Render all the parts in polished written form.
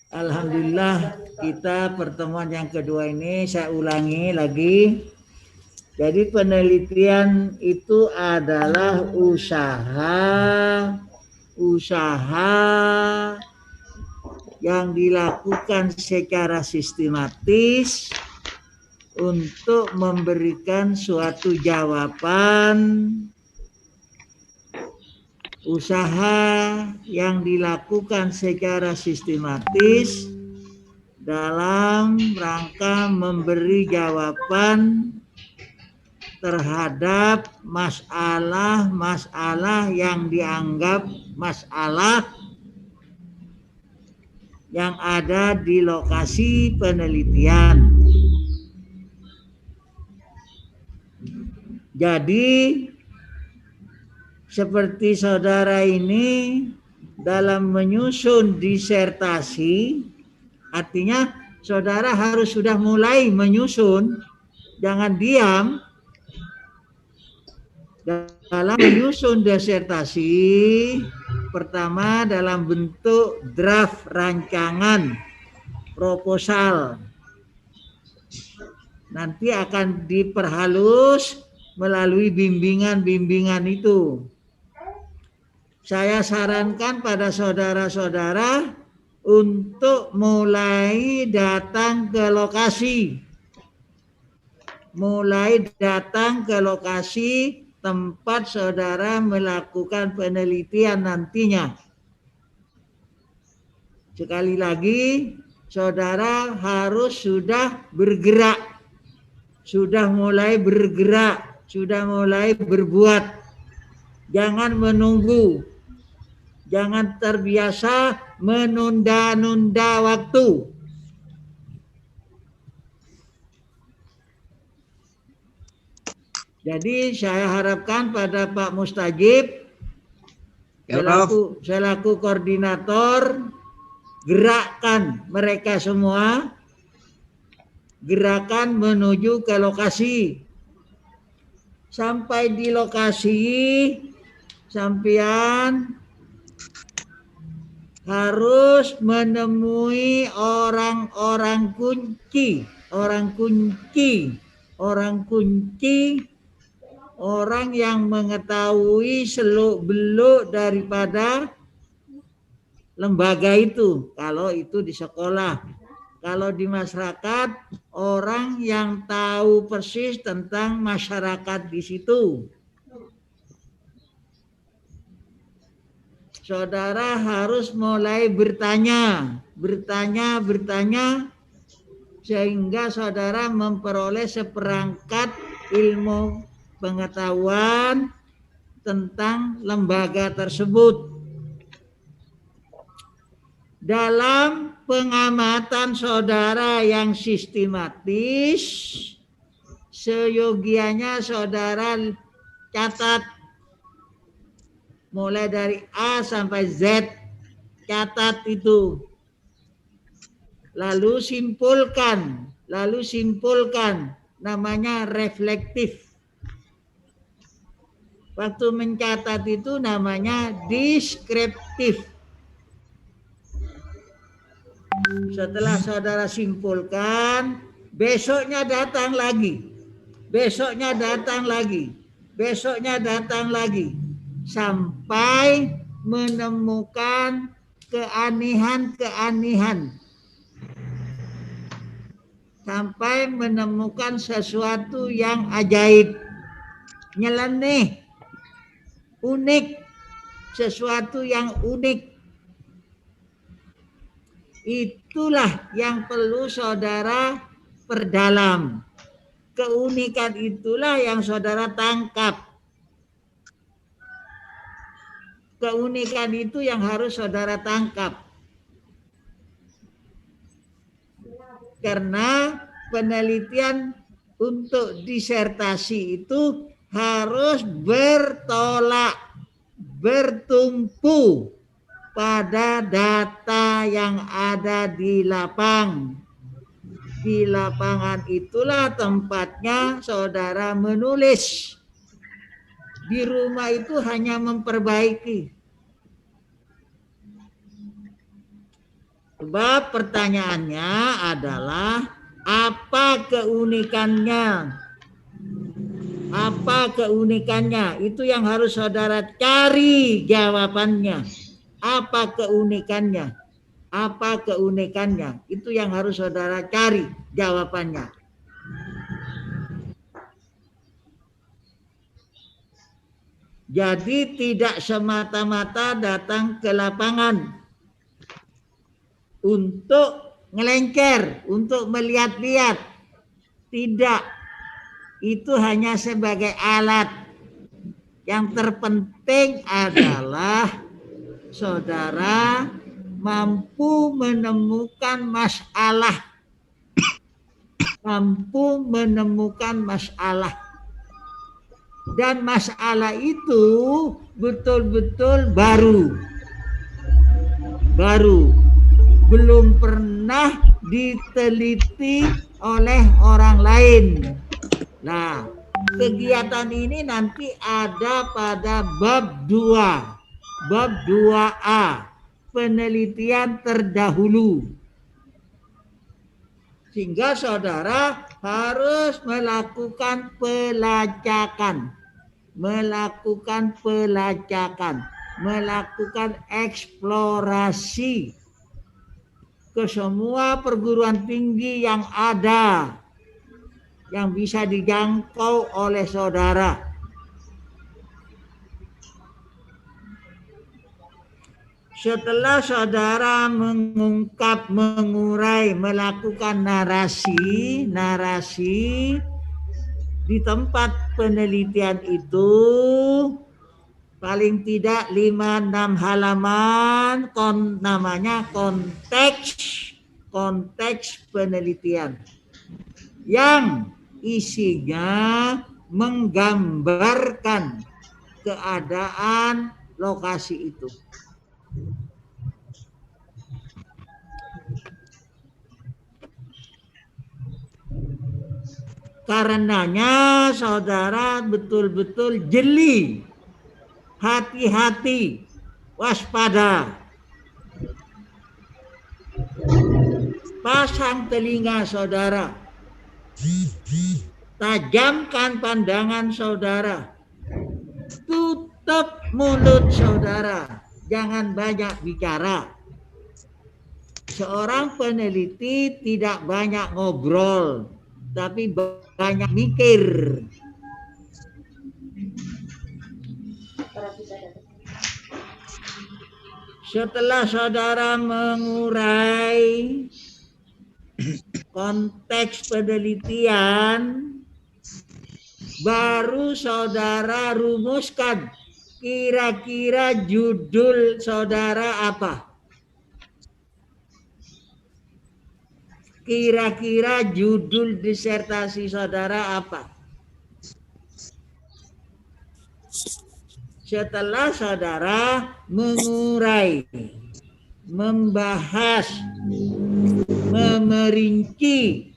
Alhamdulillah kita pertemuan yang kedua ini saya ulangi lagi. Jadi penelitian itu adalah usaha yang dilakukan secara sistematis untuk memberikan suatu jawaban, usaha yang dilakukan secara sistematis dalam rangka memberi jawaban terhadap masalah-masalah yang dianggap masalah yang ada di lokasi penelitian. Jadi seperti saudara ini dalam menyusun disertasi, artinya saudara harus sudah mulai menyusun, jangan diam. Dalam menyusun disertasi, pertama dalam bentuk draft rancangan proposal. Nanti akan diperhalus melalui bimbingan-bimbingan itu. Saya sarankan pada saudara-saudara untuk mulai datang ke lokasi. Mulai datang ke lokasi tempat saudara melakukan penelitian nantinya. Sekali lagi, saudara harus sudah bergerak, sudah mulai bergerak, sudah mulai berbuat. Jangan menunggu, jangan terbiasa menunda-nunda waktu. Jadi saya harapkan pada Pak Mustajib selaku koordinator, gerakkan mereka semua, gerakan menuju ke lokasi. Sampai di lokasi, sampean harus menemui orang kunci, orang yang mengetahui seluk-beluk daripada lembaga itu, kalau itu di sekolah. Kalau di masyarakat, orang yang tahu persis tentang masyarakat di situ. Saudara harus mulai bertanya, sehingga saudara memperoleh seperangkat ilmu pengetahuan tentang lembaga tersebut. Dalam pengamatan saudara yang sistematis, seyogianya saudara catat mulai dari A sampai Z, catat itu. Lalu simpulkan, namanya reflektif. Waktu mencatat itu namanya deskriptif. Setelah saudara simpulkan, besoknya datang lagi, sampai menemukan keanehan, sampai menemukan sesuatu yang ajaib, nyeleneh, unik, sesuatu yang unik. Itulah yang perlu saudara perdalam. Keunikan itulah yang saudara tangkap. Keunikan itu yang harus saudara tangkap. Karena penelitian untuk disertasi itu harus bertumpu pada data yang ada di lapang. Di lapangan itulah tempatnya saudara menulis. Di rumah itu hanya memperbaiki. Sebab pertanyaannya adalah apa keunikannya? Apa keunikannya? Itu yang harus saudara cari jawabannya. Apa keunikannya? Apa keunikannya? Itu yang harus saudara cari jawabannya. Jadi tidak semata-mata datang ke lapangan untuk ngelengker, untuk melihat-lihat. Tidak. Itu hanya sebagai alat. Yang terpenting adalah saudara mampu menemukan masalah. Mampu menemukan masalah. Dan masalah itu betul-betul baru. Belum pernah diteliti oleh orang lain. Nah, kegiatan ini nanti ada pada bab 2. Bab 2A. Penelitian terdahulu. Sehingga saudara harus melakukan pelacakan. Melakukan eksplorasi ke semua perguruan tinggi yang ada, yang bisa dijangkau oleh saudara. Setelah saudara mengungkap, mengurai, melakukan narasi di tempat penelitian itu, paling tidak 5-6 halaman, namanya konteks penelitian. Yang isinya menggambarkan keadaan lokasi itu. Karenanya saudara betul-betul jeli, hati-hati, waspada. Pasang telinga saudara. Tajamkan pandangan saudara. Tutup mulut saudara. Jangan banyak bicara. Seorang peneliti tidak banyak ngobrol, tapi banyak mikir. Setelah saudara mengurai konteks penelitian, baru saudara rumuskan kira-kira judul saudara apa. Kira-kira judul disertasi saudara apa. Setelah saudara mengurai, membahas, memerinci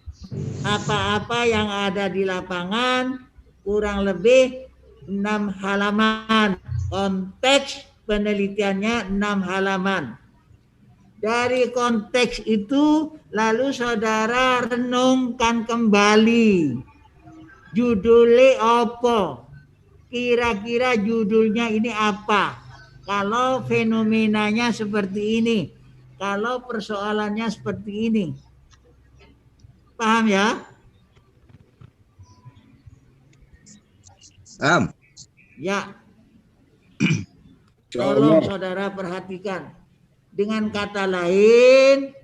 apa-apa yang ada di lapangan, kurang lebih 6 halaman. Konteks penelitiannya 6 halaman. Dari konteks itu lalu saudara renungkan kembali. Judulnya apa? Kira-kira judulnya ini apa? Kalau fenomenanya seperti ini, kalau persoalannya seperti ini. Paham ya? Paham. Ya. Tolong saudara perhatikan. Dengan kata lain,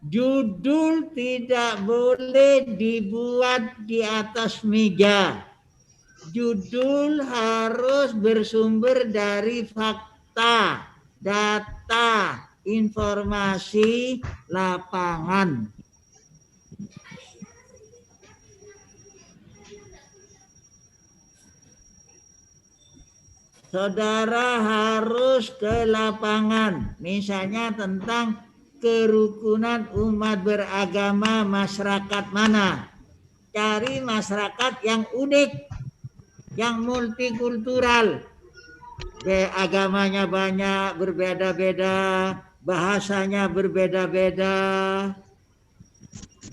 judul tidak boleh dibuat di atas meja. Judul harus bersumber dari fakta, data, informasi lapangan. Saudara harus ke lapangan, misalnya tentang kerukunan umat beragama masyarakat mana. Cari masyarakat yang unik, yang multikultural. Agamanya banyak, berbeda-beda, bahasanya berbeda-beda,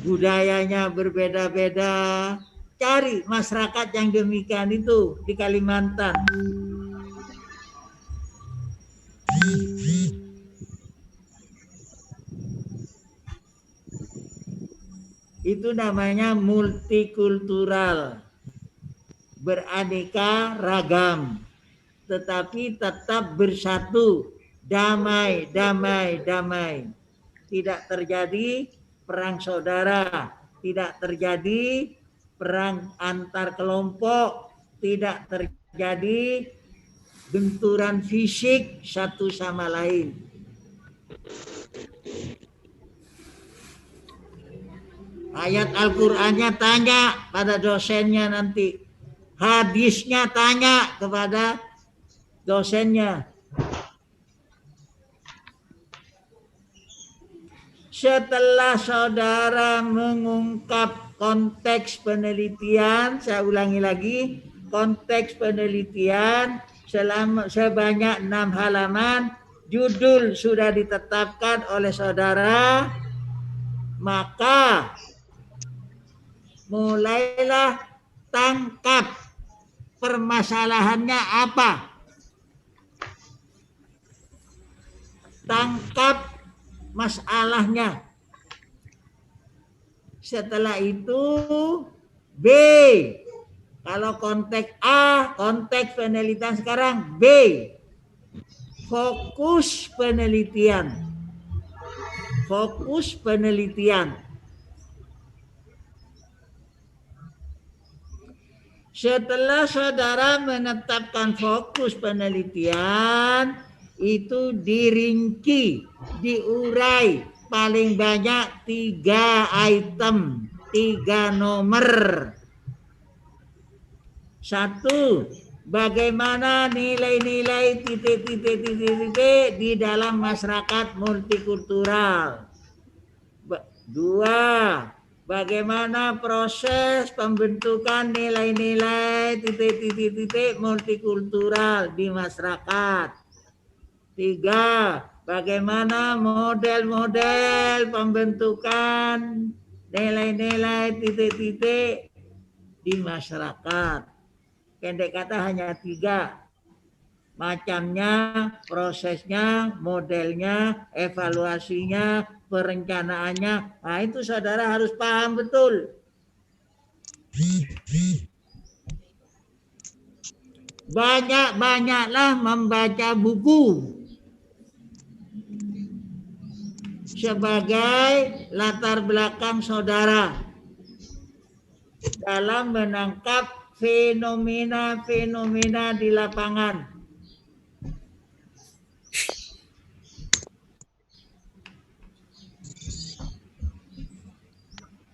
budayanya berbeda-beda. Cari masyarakat yang demikian itu di Kalimantan. Itu namanya multikultural, beraneka ragam, tetapi tetap bersatu, damai, damai, damai. Tidak terjadi perang saudara, tidak terjadi perang antar kelompok, tidak terjadi benturan fisik satu sama lain. Ayat Al-Qur'annya tanya pada dosennya nanti. Hadisnya tanya kepada dosennya. Setelah saudara mengungkap konteks penelitian, saya ulangi lagi, konteks penelitian sebanyak 6 halaman, judul sudah ditetapkan oleh saudara, maka mulailah tangkap permasalahannya apa. Tangkap masalahnya. Setelah itu B. Kalau konteks A, konteks penelitian sekarang B. Fokus penelitian. Fokus penelitian. Setelah saudara menetapkan fokus penelitian, itu dirinci, diurai paling banyak 3 item, 3 nomor. 1, bagaimana nilai-nilai titik-titik di dalam masyarakat multikultural. 2, bagaimana proses pembentukan nilai-nilai titik-titik multikultural di masyarakat. 3, bagaimana model-model pembentukan nilai-nilai titik-titik di masyarakat. Pendek kata hanya 3. Macamnya, prosesnya, modelnya, evaluasinya, perencanaannya. Nah, itu saudara harus paham betul. Banyak-banyaklah membaca buku sebagai latar belakang saudara dalam menangkap fenomena-fenomena di lapangan.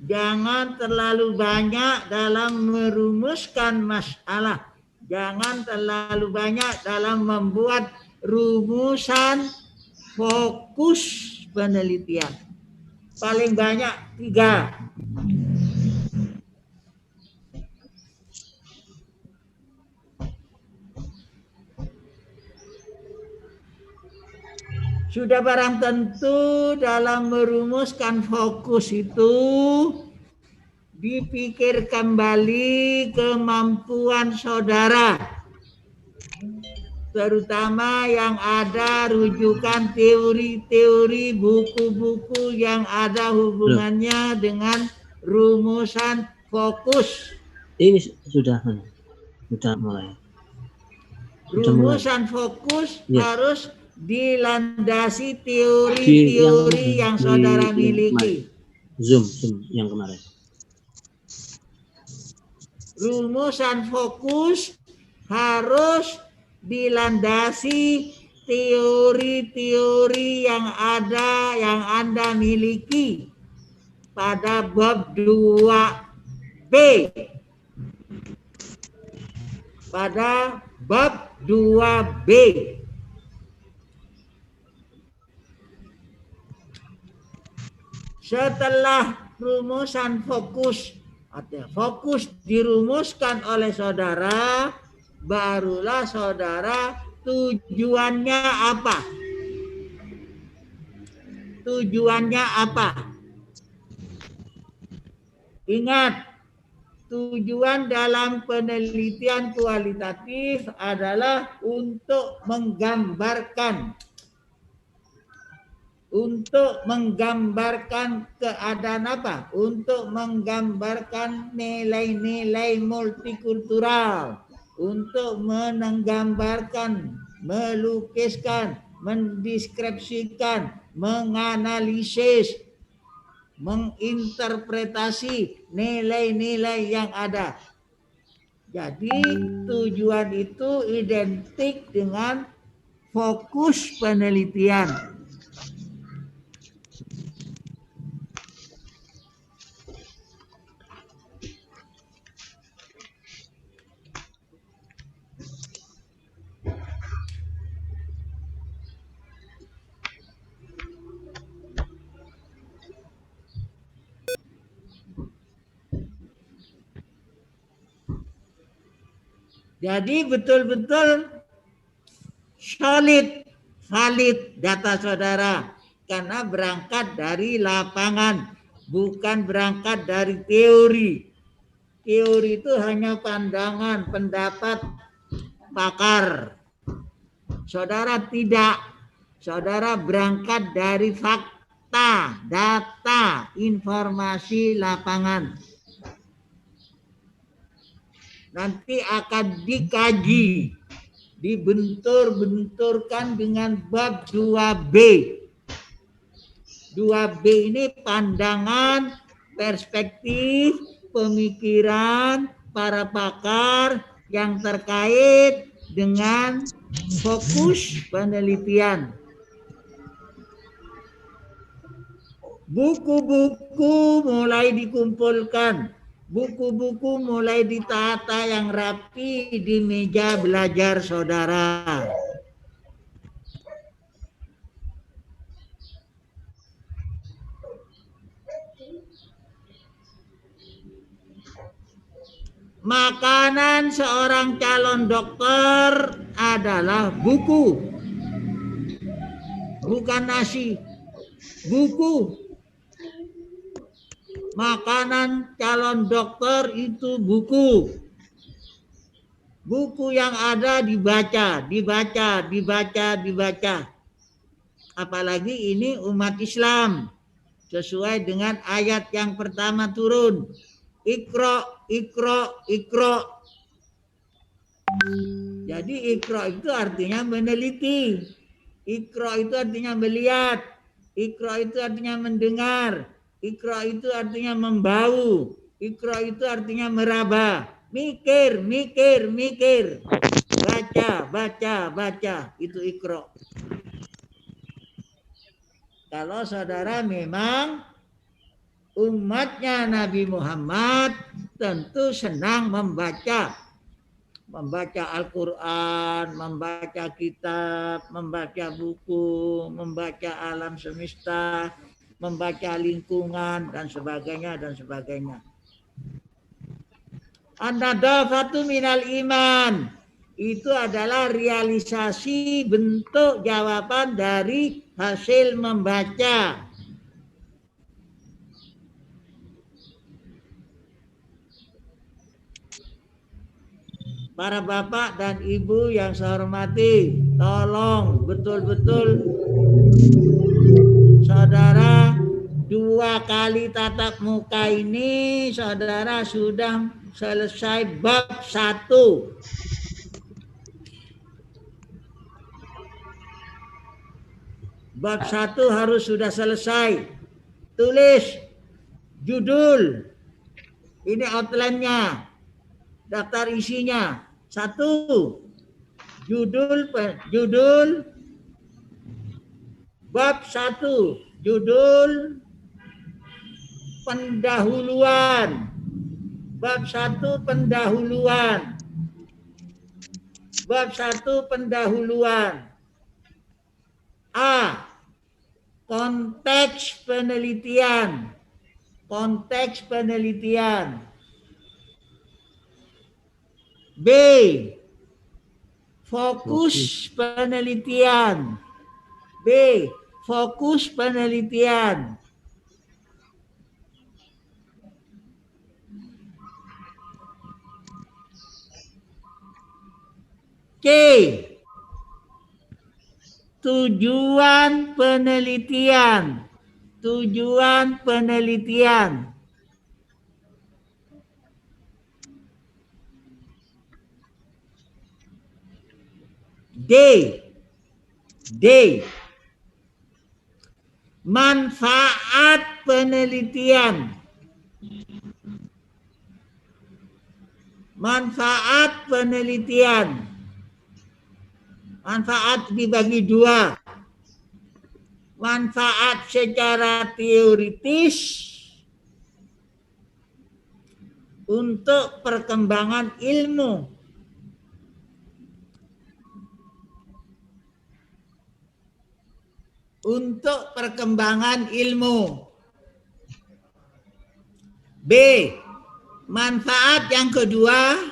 Jangan terlalu banyak dalam merumuskan masalah. Jangan terlalu banyak dalam membuat rumusan fokus penelitian. Paling banyak 3. Sudah barang tentu dalam merumuskan fokus itu dipikir kembali kemampuan saudara, terutama yang ada rujukan teori-teori, buku-buku yang ada hubungannya dengan rumusan fokus. Ini sudah mulai. Rumusan fokus harus dilandasi teori-teori yang saudara miliki. Zoom yang kemarin. Rumusan fokus harus dilandasi teori-teori yang ada, yang Anda miliki pada bab 2B. Pada bab 2B. Setelah rumusan fokus, artinya fokus dirumuskan oleh saudara, barulah saudara tujuannya apa. Tujuannya apa? Ingat, tujuan dalam penelitian kualitatif adalah untuk menggambarkan keadaan apa? Untuk menggambarkan nilai-nilai multikultural, untuk menggambarkan, melukiskan, mendeskripsikan, menganalisis, menginterpretasi nilai-nilai yang ada. Jadi tujuan itu identik dengan fokus penelitian. Jadi betul-betul valid data saudara karena berangkat dari lapangan, bukan berangkat dari teori. Teori itu hanya pandangan, pendapat pakar. Saudara tidak. Saudara berangkat dari fakta, data, informasi lapangan. Nanti akan dikaji, dibentur-benturkan dengan bab 2B. 2B ini pandangan, perspektif, pemikiran para pakar yang terkait dengan fokus penelitian. Buku-buku mulai dikumpulkan, buku-buku mulai ditata yang rapi di meja belajar saudara. Makanan seorang calon dokter adalah buku, bukan nasi. Buku. Makanan calon dokter itu buku. Buku yang ada dibaca. Apalagi ini umat Islam. Sesuai dengan ayat yang pertama turun. Iqra. Jadi iqra itu artinya meneliti. Iqra itu artinya melihat. Iqra itu artinya mendengar. Iqra itu artinya membau. Iqra itu artinya meraba. Mikir. Baca. Itu iqra. Kalau saudara memang umatnya Nabi Muhammad tentu senang membaca Al-Quran, membaca kitab, membaca buku, membaca alam semesta, membaca lingkungan, dan sebagainya. An-nadafatu minal iman. Itu adalah realisasi bentuk jawaban dari hasil membaca. Para bapak dan ibu yang saya hormati, tolong betul-betul saudara 2 kali tatap muka ini saudara sudah selesai bab 1. Bab 1 harus sudah selesai. Tulis judul. Ini outline-nya. Daftar isinya. 1. Judul bab 1. Judul pendahuluan. Bab 1 pendahuluan. Bab 1 pendahuluan. A. Konteks penelitian. B. Fokus penelitian. B. fokus penelitian. C. Tujuan penelitian. Tujuan penelitian. D. Manfaat penelitian. Manfaat penelitian. Manfaat dibagi dua. Manfaat secara teoritis untuk perkembangan ilmu. Untuk perkembangan ilmu. B. Manfaat yang kedua,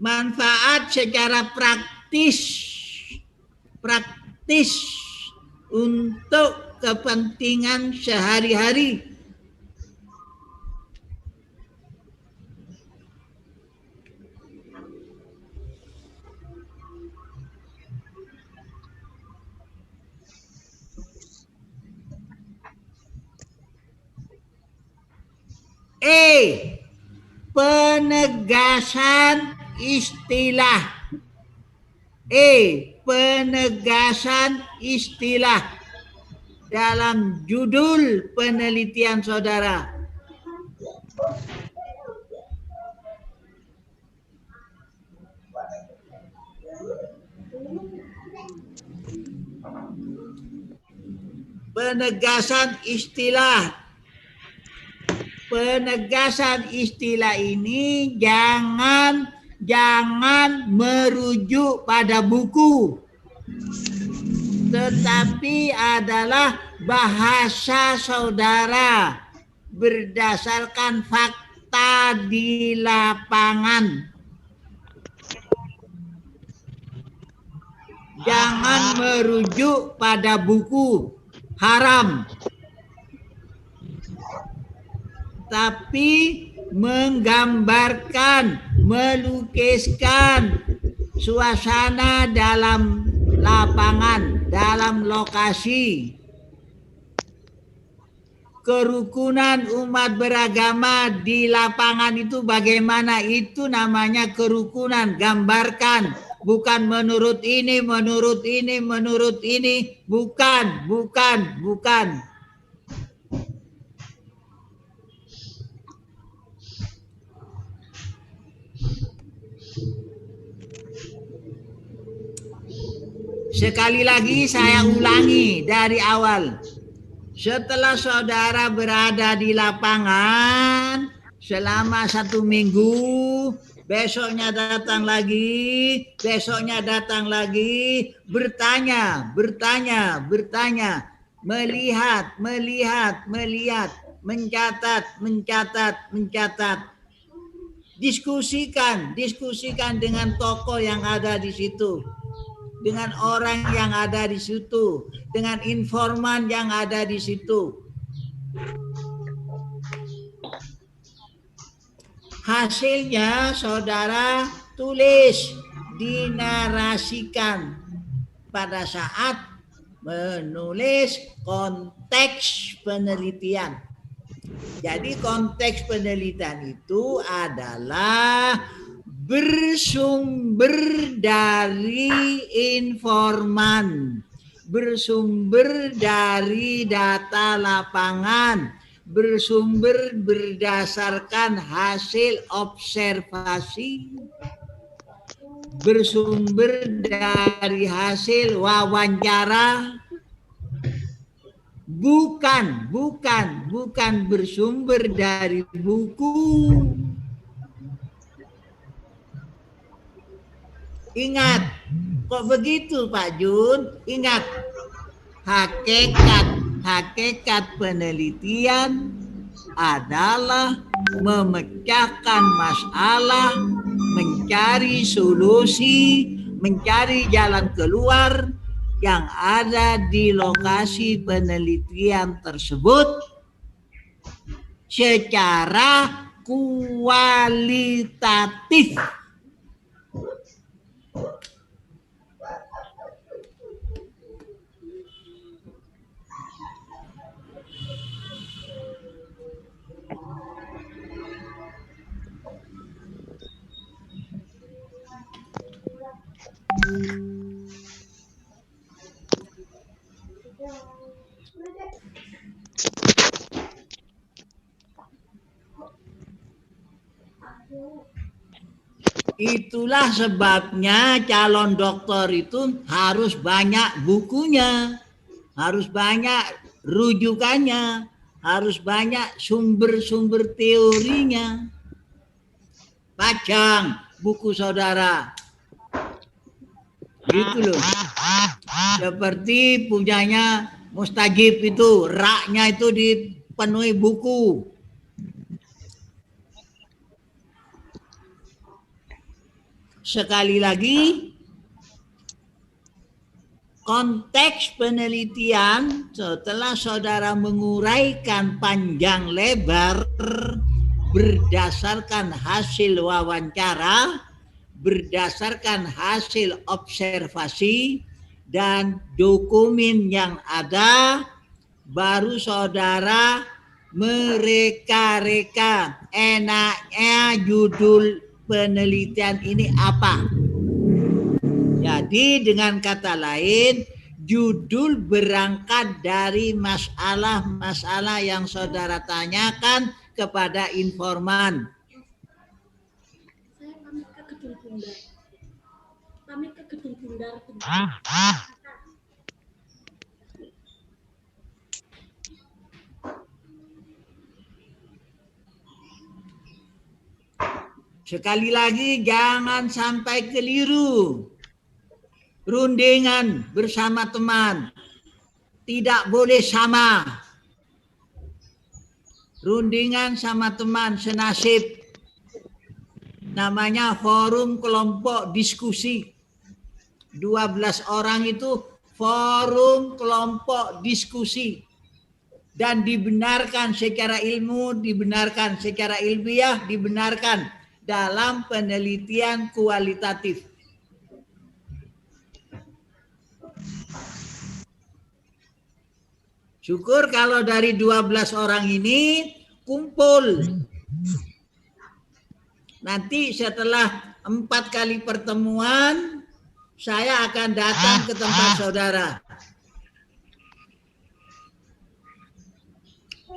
manfaat secara praktis untuk kepentingan sehari-hari. E. Penegasan istilah. Penegasan istilah dalam judul penelitian saudara. Penegasan istilah. Penegasan istilah ini jangan merujuk pada buku, tetapi adalah bahasa saudara berdasarkan fakta di lapangan. Jangan merujuk pada buku, haram. Tapi menggambarkan, melukiskan suasana dalam lapangan, dalam lokasi. Kerukunan umat beragama di lapangan itu bagaimana? Itu namanya kerukunan, gambarkan. Bukan menurut ini, bukan. Sekali lagi saya ulangi dari awal. Setelah saudara berada di lapangan selama 1 minggu, besoknya datang lagi, bertanya, melihat, mencatat. Diskusikan dengan tokoh yang ada di situ, dengan orang yang ada di situ, dengan informan yang ada di situ. Hasilnya saudara tulis, dinarasikan pada saat menulis konteks penelitian. Jadi konteks penelitian itu adalah bersumber dari informan, bersumber dari data lapangan, bersumber berdasarkan hasil observasi, bersumber dari hasil wawancara, bukan bersumber dari buku. Ingat, kok begitu Pak Jun? Ingat, hakikat penelitian adalah memecahkan masalah, mencari solusi, mencari jalan keluar yang ada di lokasi penelitian tersebut secara kualitatif. Itulah sebabnya calon doktor itu harus banyak bukunya, harus banyak rujukannya, harus banyak sumber-sumber teorinya. Pajang buku saudara. Gitu loh. Seperti punyanya Mustajib itu, raknya itu dipenuhi buku. Sekali lagi, konteks penelitian setelah saudara menguraikan panjang lebar berdasarkan hasil wawancara, berdasarkan hasil observasi dan dokumen yang ada, baru saudara mereka-reka enaknya judul penelitian ini apa. Jadi dengan kata lain, judul berangkat dari masalah-masalah yang saudara tanyakan kepada informan. Saya pamit ke gedung bundar. Pamit ke gedung bundar. Sekali lagi, jangan sampai keliru. Rundingan bersama teman tidak boleh sama. Rundingan sama teman senasib. Namanya forum kelompok diskusi. 12 orang itu forum kelompok diskusi. Dan dibenarkan secara ilmu, dibenarkan secara ilmiah, dibenarkan dalam penelitian kualitatif. Syukur kalau dari 12 orang ini kumpul. Nanti setelah 4 kali pertemuan, saya akan datang ke tempat saudara.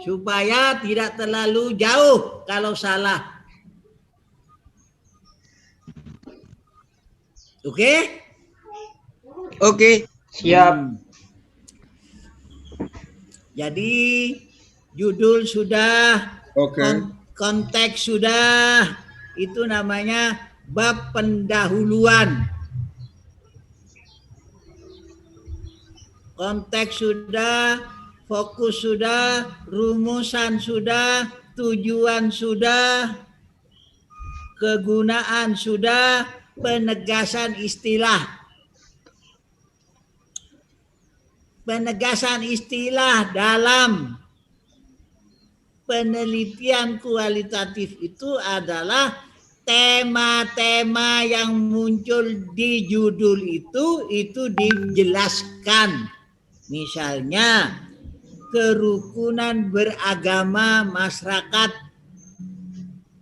Supaya tidak terlalu jauh kalau salah. Oke? Oke, siap. Jadi judul sudah, konteks sudah, itu namanya bab pendahuluan. Konteks sudah, fokus sudah, rumusan sudah, tujuan sudah, kegunaan sudah, penegasan istilah. Penegasan istilah dalam penelitian kualitatif itu adalah tema-tema yang muncul di judul itu dijelaskan. Misalnya kerukunan beragama masyarakat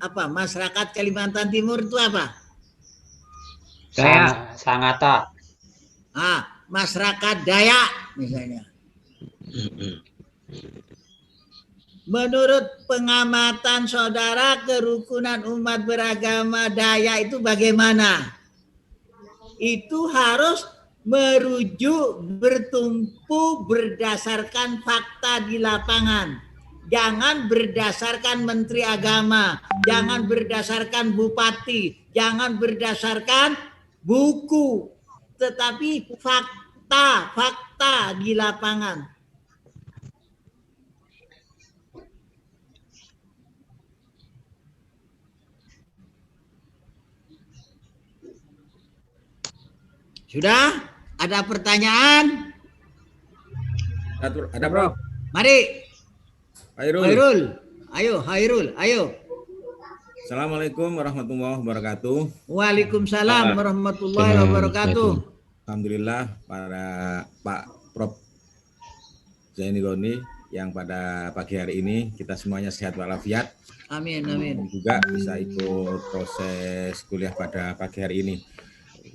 apa? Masyarakat Kalimantan Timur itu apa? Sangata. Masyarakat Dayak misalnya. Menurut pengamatan saudara, kerukunan umat beragama Dayak itu bagaimana? Itu harus merujuk, bertumpu berdasarkan fakta di lapangan. Jangan berdasarkan menteri agama, jangan berdasarkan bupati, jangan berdasarkan buku, tetapi fakta di lapangan. Sudah? Ada pertanyaan? Ada Prof. Mari, Hairul. Hairul. Ayo, Hairul, ayo. Assalamualaikum warahmatullahi wabarakatuh. Waalaikumsalam warahmatullahi wabarakatuh. Alhamdulillah para Pak Prof Zaini Goni yang pada pagi hari ini kita semuanya sehat walafiat. Amin, amin. Dan juga bisa ikut proses kuliah pada pagi hari ini.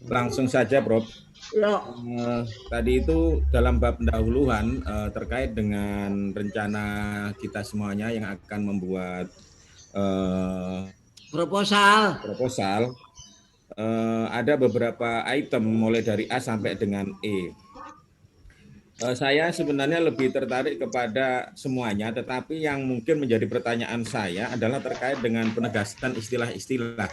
Langsung saja Prof. Ya. Tadi itu dalam bab pendahuluan terkait dengan rencana kita semuanya yang akan membuat proposal. Ada beberapa item mulai dari A sampai dengan E. Saya sebenarnya lebih tertarik kepada semuanya, tetapi yang mungkin menjadi pertanyaan saya adalah terkait dengan penegasan istilah-istilah.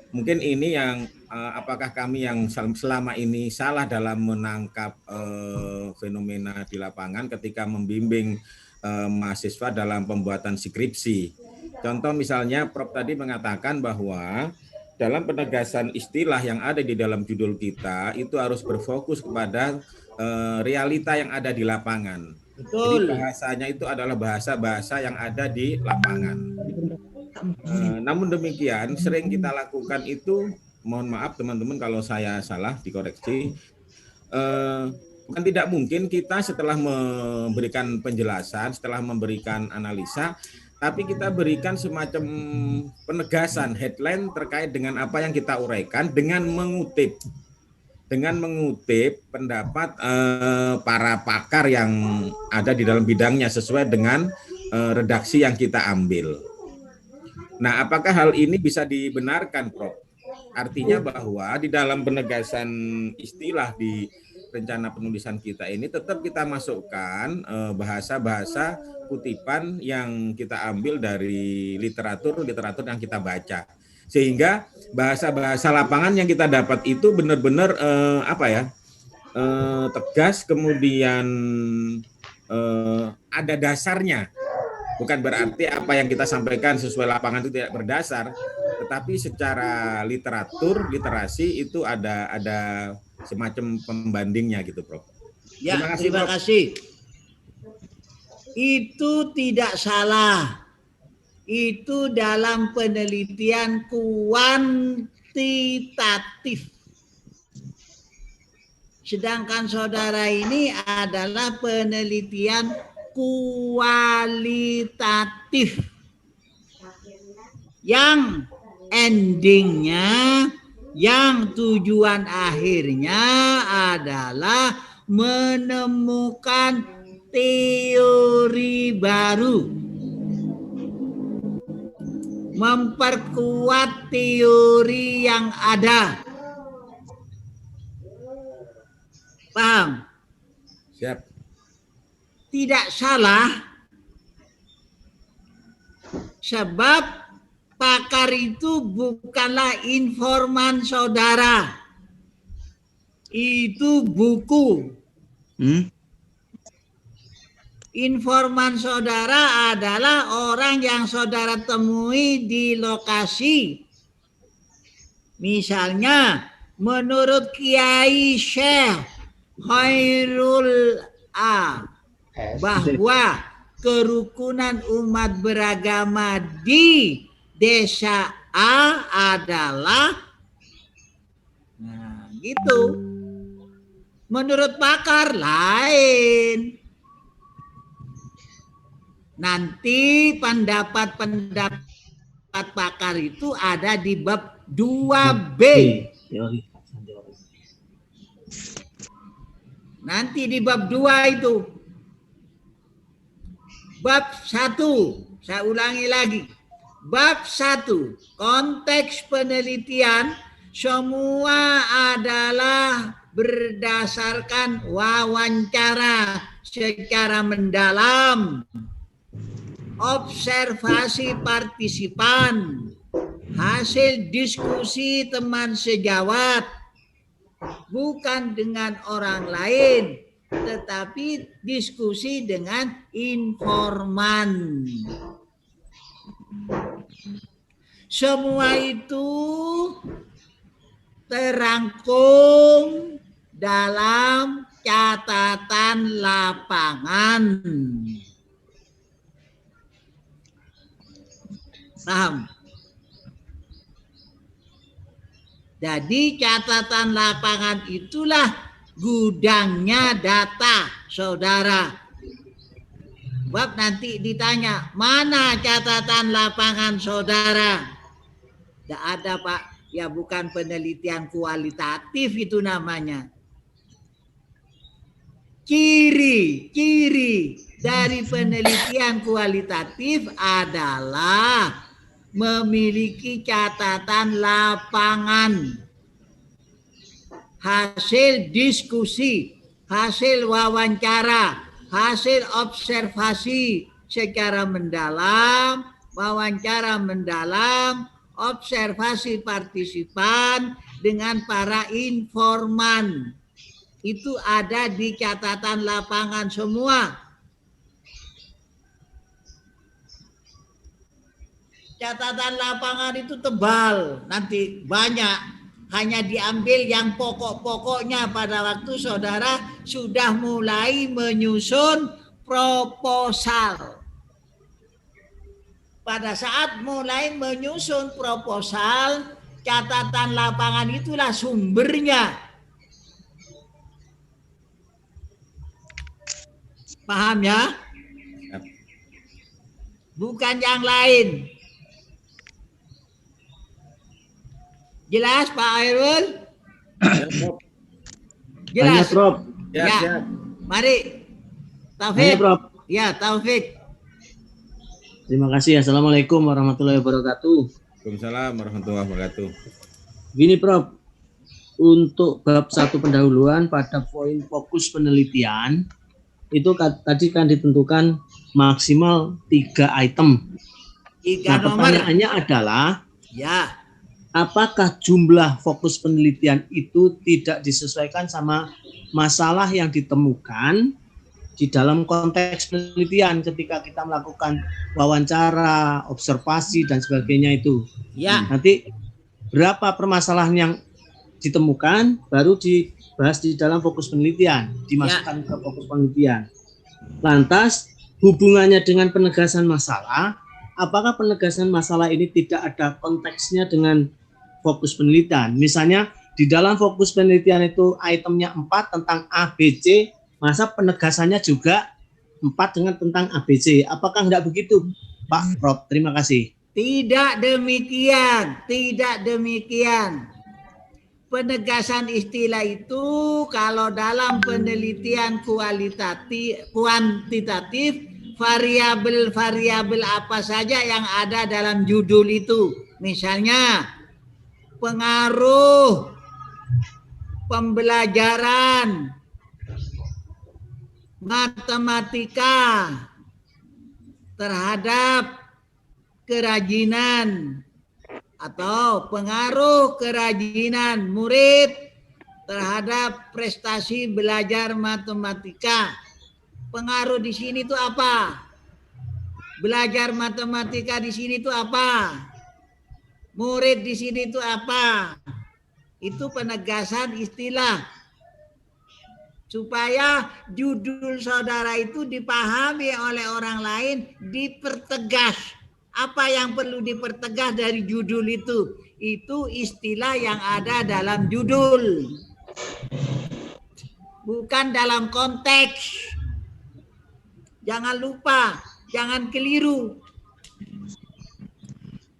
Mungkin ini yang apakah kami yang selama ini salah dalam menangkap fenomena di lapangan ketika membimbing mahasiswa dalam pembuatan skripsi. Contoh misalnya Prof tadi mengatakan bahwa dalam penegasan istilah yang ada di dalam judul kita itu harus berfokus kepada realita yang ada di lapangan. Betul. Jadi bahasanya itu adalah bahasa-bahasa yang ada di lapangan. Namun demikian sering kita lakukan itu, mohon maaf teman-teman kalau saya salah dikoreksi, bukan tidak mungkin kita setelah memberikan penjelasan, setelah memberikan analisa, tapi kita berikan semacam penegasan headline terkait dengan apa yang kita uraikan dengan mengutip pendapat para pakar yang ada di dalam bidangnya sesuai dengan redaksi yang kita ambil. Nah, apakah hal ini bisa dibenarkan, Prof? Artinya bahwa di dalam penegasan istilah di rencana penulisan kita ini tetap kita masukkan bahasa-bahasa kutipan yang kita ambil dari literatur yang kita baca. Sehingga bahasa-bahasa lapangan yang kita dapat itu benar-benar tegas, kemudian ada dasarnya. Bukan berarti apa yang kita sampaikan sesuai lapangan itu tidak berdasar, tetapi secara literasi itu ada semacam pembandingnya gitu, Prof. Ya, terima kasih. Itu tidak salah. Itu dalam penelitian kuantitatif. Sedangkan saudara ini adalah penelitian kualitatif yang endingnya, yang tujuan akhirnya adalah menemukan teori baru, memperkuat teori yang ada. Paham? Siap. Tidak salah, sebab pakar itu bukanlah informan saudara. Itu buku. Informan saudara adalah orang yang saudara temui di lokasi. Misalnya, menurut Kiai Syekh Hairul A, bahwa kerukunan umat beragama di desa A adalah gitu. Menurut pakar lain. Nanti pendapat-pendapat pakar itu ada di bab 2B. Nanti di bab 2 itu. Bab 1, saya ulangi lagi. Bab 1, konteks penelitian semua adalah berdasarkan wawancara secara mendalam, observasi partisipan, hasil diskusi teman sejawat, bukan dengan orang lain, tetapi diskusi dengan informan. Semua itu terangkum dalam catatan lapangan. Paham? Jadi catatan lapangan itulah gudangnya data saudara. Sebab nanti ditanya, mana catatan lapangan saudara? Tidak ada Pak, ya bukan penelitian kualitatif itu namanya. Ciri dari penelitian kualitatif adalah memiliki catatan lapangan, hasil diskusi, hasil wawancara, hasil observasi secara mendalam, wawancara mendalam, observasi partisipan dengan para informan. Itu ada di catatan lapangan semua. Catatan lapangan itu tebal, nanti banyak, hanya diambil yang pokok-pokoknya pada waktu saudara sudah mulai menyusun proposal. Pada saat mulai menyusun proposal, catatan lapangan itulah sumbernya. Paham ya? Bukan yang lain. Jelas Pak Airul? Jelas. Prof. Ya. Siap. Mari. Taufik. Prof. Ya, Taufik. Terima kasih. Assalamualaikum warahmatullahi wabarakatuh. Waalaikumsalam warahmatullahi wabarakatuh. Gini Prof, untuk bab 1 pendahuluan pada poin fokus penelitian, itu tadi kan ditentukan maksimal 3 item. 3 Nah, nomor. pertanyaannya adalah, Ya. apakah jumlah fokus penelitian itu tidak disesuaikan sama masalah yang ditemukan di dalam konteks penelitian ketika kita melakukan wawancara, observasi, dan sebagainya itu. Ya. Nanti berapa permasalahan yang ditemukan baru dibahas di dalam fokus penelitian, dimasukkan ke fokus penelitian. Lantas hubungannya dengan penegasan masalah, apakah penegasan masalah ini tidak ada konteksnya dengan fokus penelitian? Misalnya di dalam fokus penelitian itu itemnya 4 tentang ABC, masa penegasannya juga 4 dengan tentang ABC. Apakah enggak begitu, Pak Prof? Terima kasih. Tidak demikian, tidak demikian. Penegasan istilah itu kalau dalam penelitian kuantitatif, variabel-variabel apa saja yang ada dalam judul itu. Misalnya pengaruh pembelajaran matematika terhadap kerajinan atau pengaruh kerajinan murid terhadap prestasi belajar matematika. Pengaruh di sini itu apa? Belajar matematika di sini itu apa? Murid di sini itu apa? Itu penegasan istilah. Supaya judul saudara itu dipahami oleh orang lain, dipertegas. Apa yang perlu dipertegas dari judul itu? Itu istilah yang ada dalam judul. Bukan dalam konteks. Jangan lupa, jangan keliru.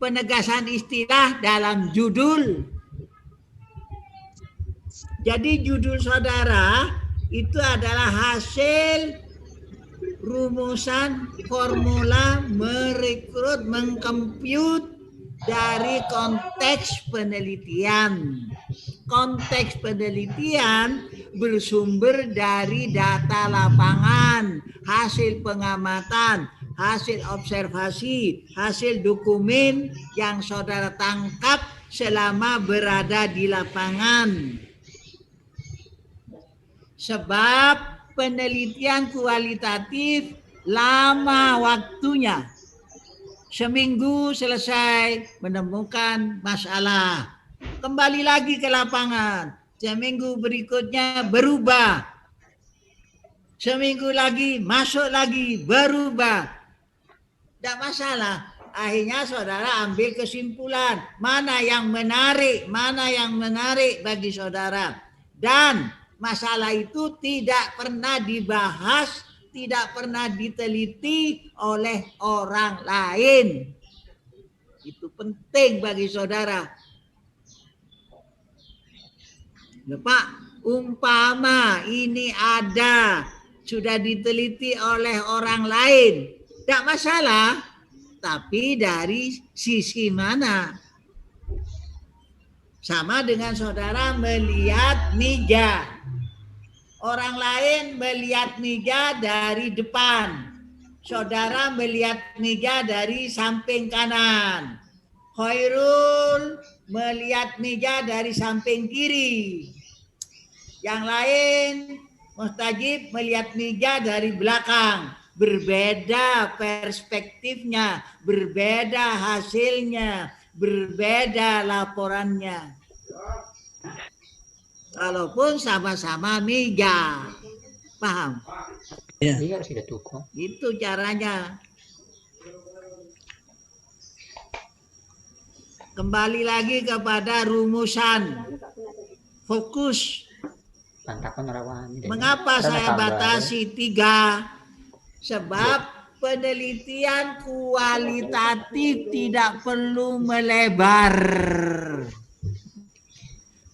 Penegasan istilah dalam judul. Jadi judul saudara itu adalah hasil rumusan formula merekrut, mengkomput dari konteks penelitian. Konteks penelitian bersumber dari data lapangan, hasil pengamatan, hasil observasi, hasil dokumen yang saudara tangkap selama berada di lapangan. Sebab penelitian kualitatif lama waktunya. Seminggu selesai menemukan masalah. Kembali lagi ke lapangan. seminggu berikutnya berubah, seminggu lagi masuk lagi berubah. Tidak masalah. Akhirnya saudara ambil kesimpulan mana yang menarik bagi saudara. Dan masalah itu tidak pernah dibahas, tidak pernah diteliti oleh orang lain. Itu penting bagi saudara. Pak, umpama ini ada, sudah diteliti oleh orang lain, tidak masalah. Tapi dari sisi mana? Sama dengan saudara melihat meja. Orang lain melihat meja dari depan. Saudara melihat meja dari samping kanan. Khairul melihat meja dari samping kiri. Yang lain, Mustajib melihat meja dari belakang. Berbeda perspektifnya, berbeda hasilnya, berbeda laporannya. Walaupun sama-sama meja. Paham? Iya, sudah cukup. Itu caranya. Kembali lagi kepada rumusan. Fokus. Mengapa saya batasi 3? Sebab penelitian kualitatif tidak perlu melebar.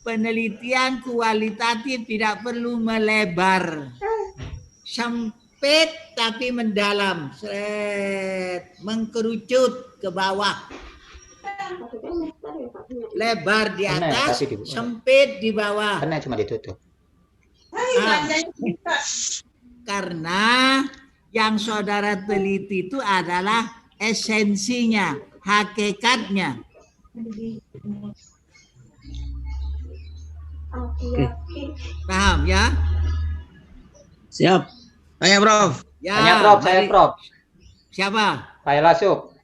Penelitian kualitatif tidak perlu melebar. Sempit tapi mendalam. Mengkerucut ke bawah. Lebar di atas, sempit di bawah. Karena cuma ditutup. Karena yang saudara teliti itu adalah esensinya, hakikatnya. Paham ya? Siap. Tanya, Prof. Ya, Tanya, Prof. Saya, Prof. Siapa? Failasub.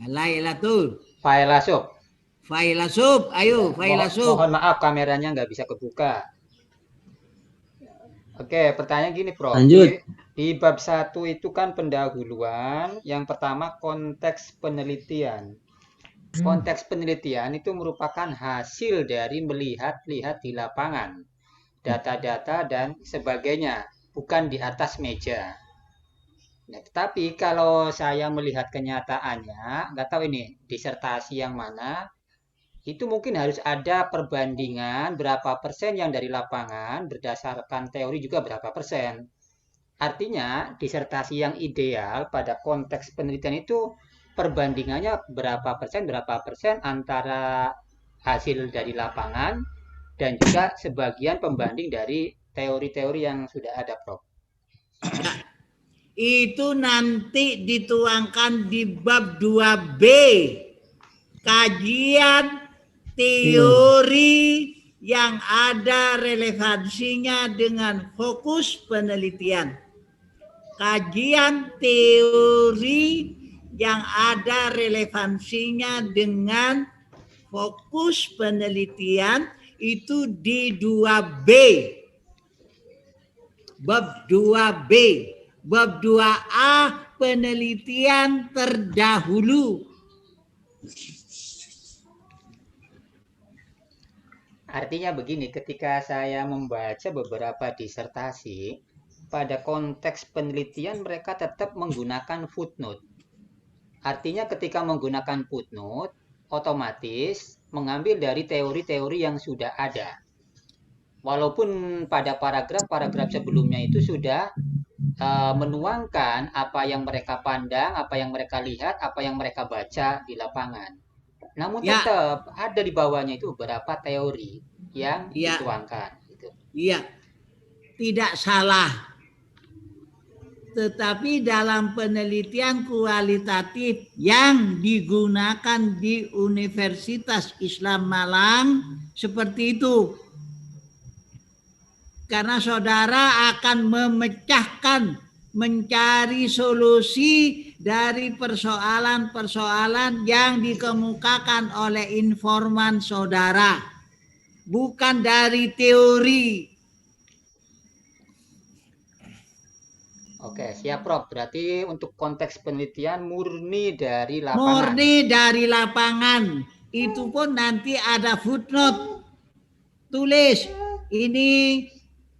Lailatul. Failasub. Failasub. Ayo, Failasub. Mohon maaf kameranya nggak bisa kebuka. Oke, pertanyaan gini, Prof. Lanjut. Di bab 1 itu kan pendahuluan, yang pertama konteks penelitian. Konteks penelitian itu merupakan hasil dari melihat-lihat di lapangan, data-data dan sebagainya, bukan di atas meja. Nah, tetapi kalau saya melihat kenyataannya, nggak tahu ini disertasi yang mana, itu mungkin harus ada perbandingan berapa persen yang dari lapangan, berdasarkan teori juga berapa persen. Artinya, disertasi yang ideal pada konteks penelitian itu perbandingannya berapa persen antara hasil dari lapangan dan juga sebagian pembanding dari teori-teori yang sudah ada, Prof. Itu nanti dituangkan di bab 2B. Kajian teori yang ada relevansinya dengan fokus penelitian. Kajian teori yang ada relevansinya dengan fokus penelitian itu di 2B. Bab 2B. Bab 2A penelitian terdahulu. Artinya begini, ketika saya membaca beberapa disertasi, pada konteks penelitian mereka tetap menggunakan footnote. Artinya ketika menggunakan footnote, otomatis mengambil dari teori-teori yang sudah ada. Walaupun pada paragraf sebelumnya itu sudah menuangkan apa yang mereka pandang, apa yang mereka lihat, apa yang mereka baca di lapangan. Namun tetap ada di bawahnya itu beberapa teori yang dituangkan. Iya, tidak salah. Tetapi dalam penelitian kualitatif yang digunakan di Universitas Islam Malang seperti itu. Karena saudara akan memecahkan, mencari solusi dari persoalan-persoalan yang dikemukakan oleh informan saudara. bukan dari teori. Oke, siap Prof. Berarti untuk konteks penelitian murni dari lapangan. Murni dari lapangan. Itu pun nanti ada footnote. Tulis, ini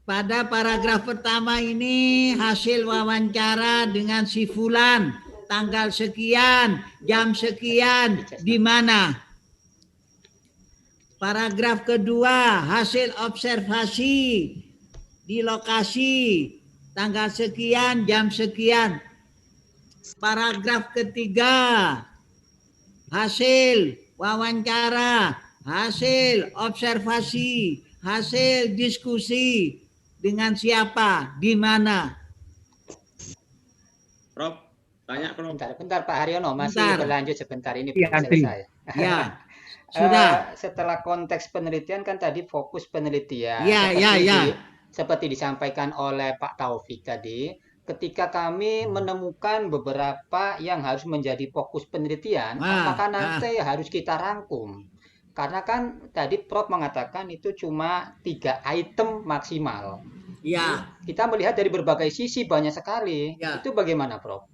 pada paragraf pertama ini hasil wawancara dengan si fulan, tanggal sekian, jam sekian, di mana. Paragraf kedua, hasil observasi di lokasi, tanggal sekian, jam sekian. Paragraf ketiga, hasil wawancara, hasil observasi, hasil diskusi dengan siapa, di mana. Prof, tanya Prof. Bentar Pak Haryono, masih Bentar. berlanjut sebentar ini Iya, belum selesai. Ya, sudah. Setelah konteks penelitian kan tadi fokus penelitian. Ya. Seperti disampaikan oleh Pak Taufik tadi, ketika kami menemukan beberapa yang harus menjadi fokus penelitian, apakah nanti harus kita rangkum? Karena kan tadi Prof mengatakan itu cuma 3 item maksimal. Ya. Kita melihat dari berbagai sisi banyak sekali. Ya. Itu bagaimana Prof?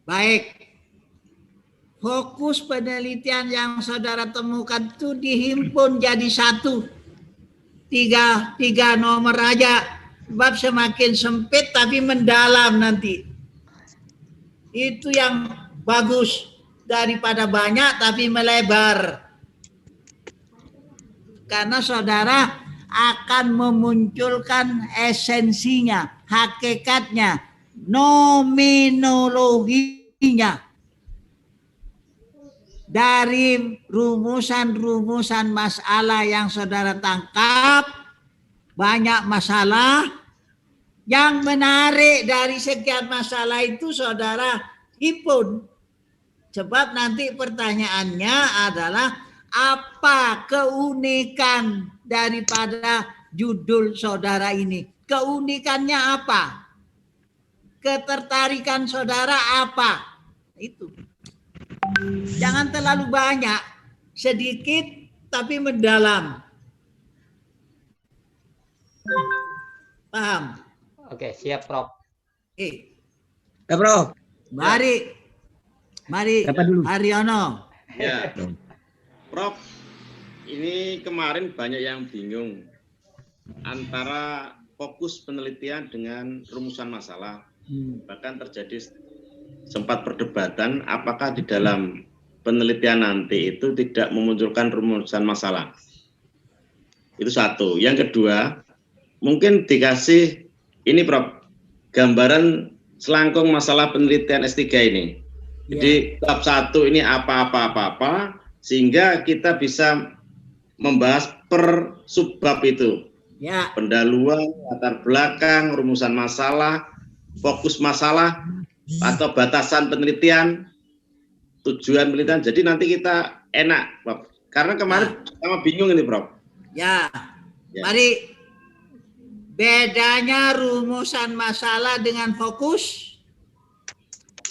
Baik. Fokus penelitian yang saudara temukan itu dihimpun jadi satu. Tiga nomor aja. Sebab semakin sempit tapi mendalam nanti. Itu yang bagus. Daripada banyak tapi melebar. Karena saudara akan memunculkan esensinya, hakikatnya, nominologinya. Dari rumusan-rumusan masalah yang saudara tangkap, banyak masalah. Yang menarik dari sekian masalah itu saudara himpun. Sebab nanti pertanyaannya adalah, apa keunikan daripada judul saudara ini? Keunikannya apa? Ketertarikan saudara apa? Itu. Jangan terlalu banyak, sedikit tapi mendalam. Paham? Oke, siap Prof. Ya, Prof. Mari Haryono. Ya. Prof, ini kemarin banyak yang bingung antara fokus penelitian dengan rumusan masalah. Bahkan terjadi sempat perdebatan apakah di dalam penelitian nanti itu tidak memunculkan rumusan masalah. Itu satu. Yang kedua, mungkin dikasih ini Prof, gambaran selangkung masalah penelitian S3 ini. Jadi bab 1 ini apa sehingga kita bisa membahas per subbab itu. Ya. Pendahuluan, latar belakang, rumusan masalah, fokus masalah atau batasan penelitian, tujuan penelitian. Jadi nanti kita enak, Prof. Karena kemarin sama bingung ini, Prof. Ya. Mari, bedanya rumusan masalah dengan fokus.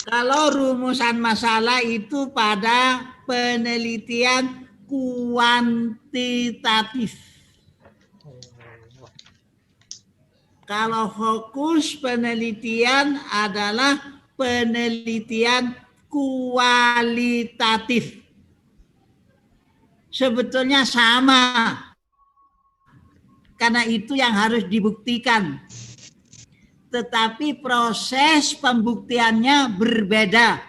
Kalau rumusan masalah itu pada penelitian kuantitatif. Kalau fokus penelitian adalah penelitian kualitatif. Sebetulnya sama. Karena itu yang harus dibuktikan. Tetapi proses pembuktiannya berbeda.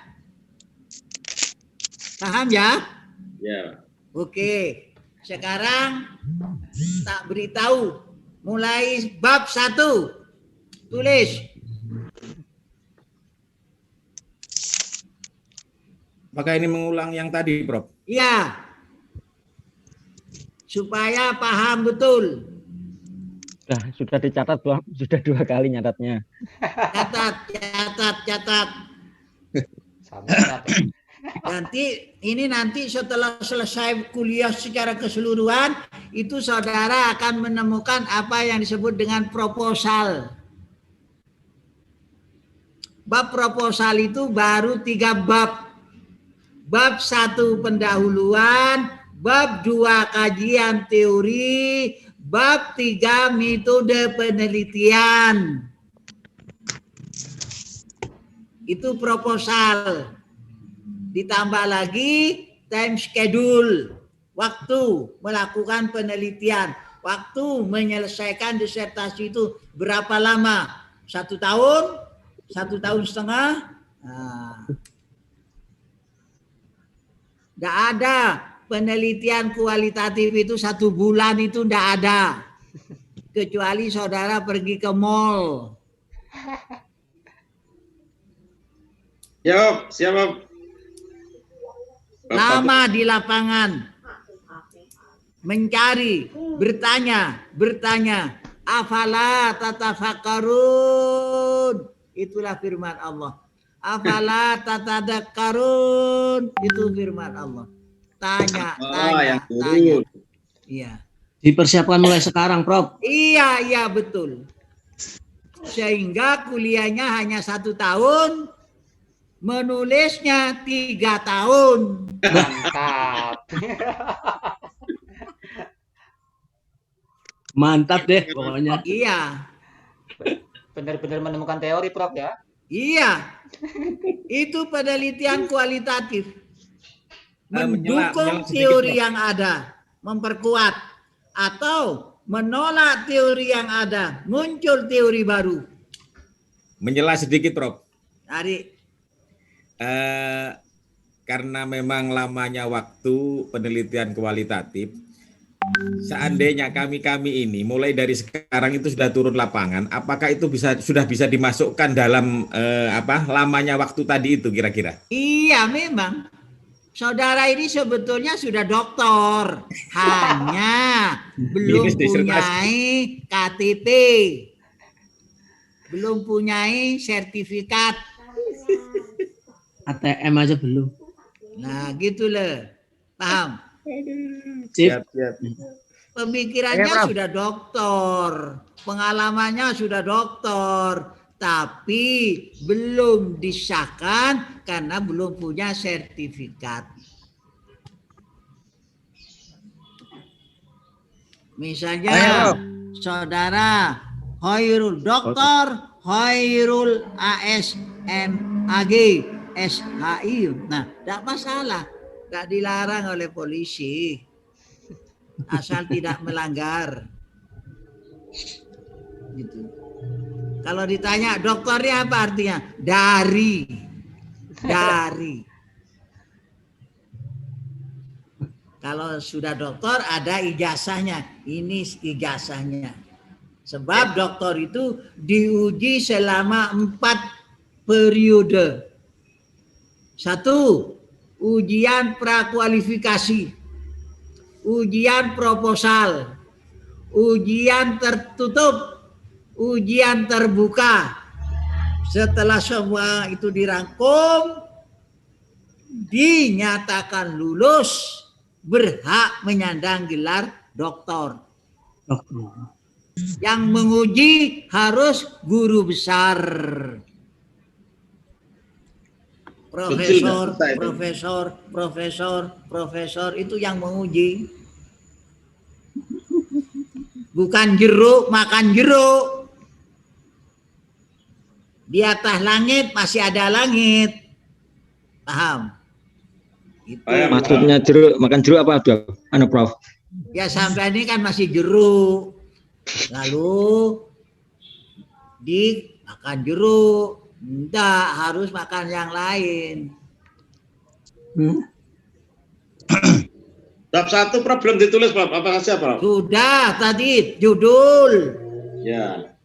Paham ya? Ya. Oke. Sekarang tak beritahu. Mulai bab 1. Tulis. Apakah ini mengulang yang tadi, Prof? Iya. Supaya paham betul. Sudah dicatat, sudah 2 kali nyatatnya. Catat. Nanti setelah selesai kuliah secara keseluruhan, itu saudara akan menemukan apa yang disebut dengan proposal. Bab proposal itu baru 3 bab. Bab 1 pendahuluan, bab 2 kajian teori, bab 3 metode penelitian. Itu proposal. Ditambah lagi time schedule, waktu melakukan penelitian, waktu menyelesaikan disertasi itu berapa lama? 1 tahun, 1 tahun setengah. Nggak ada penelitian kualitatif itu 1 bulan itu nggak ada. Kecuali saudara pergi ke mall. Ya, siap. Lama di lapangan. Mencari, bertanya. Afala tatafakkarun. Itulah firman Allah. Afala tatadakkarun. Itu firman Allah. Tanya. Iya. Dipersiapkan mulai sekarang, Prof. Iya, betul. Sehingga kuliahnya hanya 1 tahun, menulisnya 3 tahun. Mantap. Mantap deh pokoknya. Iya. Benar-benar menemukan teori, Prof ya. Iya. Itu penelitian kualitatif. Mendukung teori yang ada, memperkuat, atau menolak teori yang ada, muncul teori baru. Menyela sedikit, Prof. Ari. Karena memang lamanya waktu penelitian kualitatif, seandainya kami ini mulai dari sekarang itu sudah turun lapangan, apakah itu sudah bisa dimasukkan dalam lamanya waktu tadi itu kira-kira? Iya, memang. Saudara ini sebetulnya sudah doktor, hanya belum punyai KTP, belum punyai sertifikat. ATM aja belum. Nah, gitu loh. Paham? Siap. Pemikirannya sudah doktor, pengalamannya sudah doktor, tapi belum disahkan karena belum punya sertifikat. Misalnya, saudara Hoirul Doktor Hoirul ASMAG SHI. Nah, tidak masalah, tidak dilarang oleh polisi, asal tidak melanggar. Gitu. Kalau ditanya dokternya apa artinya? Dari. Kalau sudah dokter ada ijazahnya. Ini ijazahnya. Sebab dokter itu diuji selama 4 periode. 1, ujian prakualifikasi, ujian proposal, ujian tertutup, ujian terbuka. Setelah semua itu dirangkum, dinyatakan lulus, berhak menyandang gelar doktor. Yang menguji harus guru besar. Profesor itu yang menguji. Bukan jeruk makan jeruk. Di atas langit masih ada langit. Paham? Itu. Maksudnya jeruk, makan jeruk apa, Prof? Ya sampai ini kan masih jeruk. Lalu makan jeruk. Enggak, harus makan yang lain. Bab 1 problem ditulis, Prof. Apa saja, Prof? Sudah tadi judul. Ya.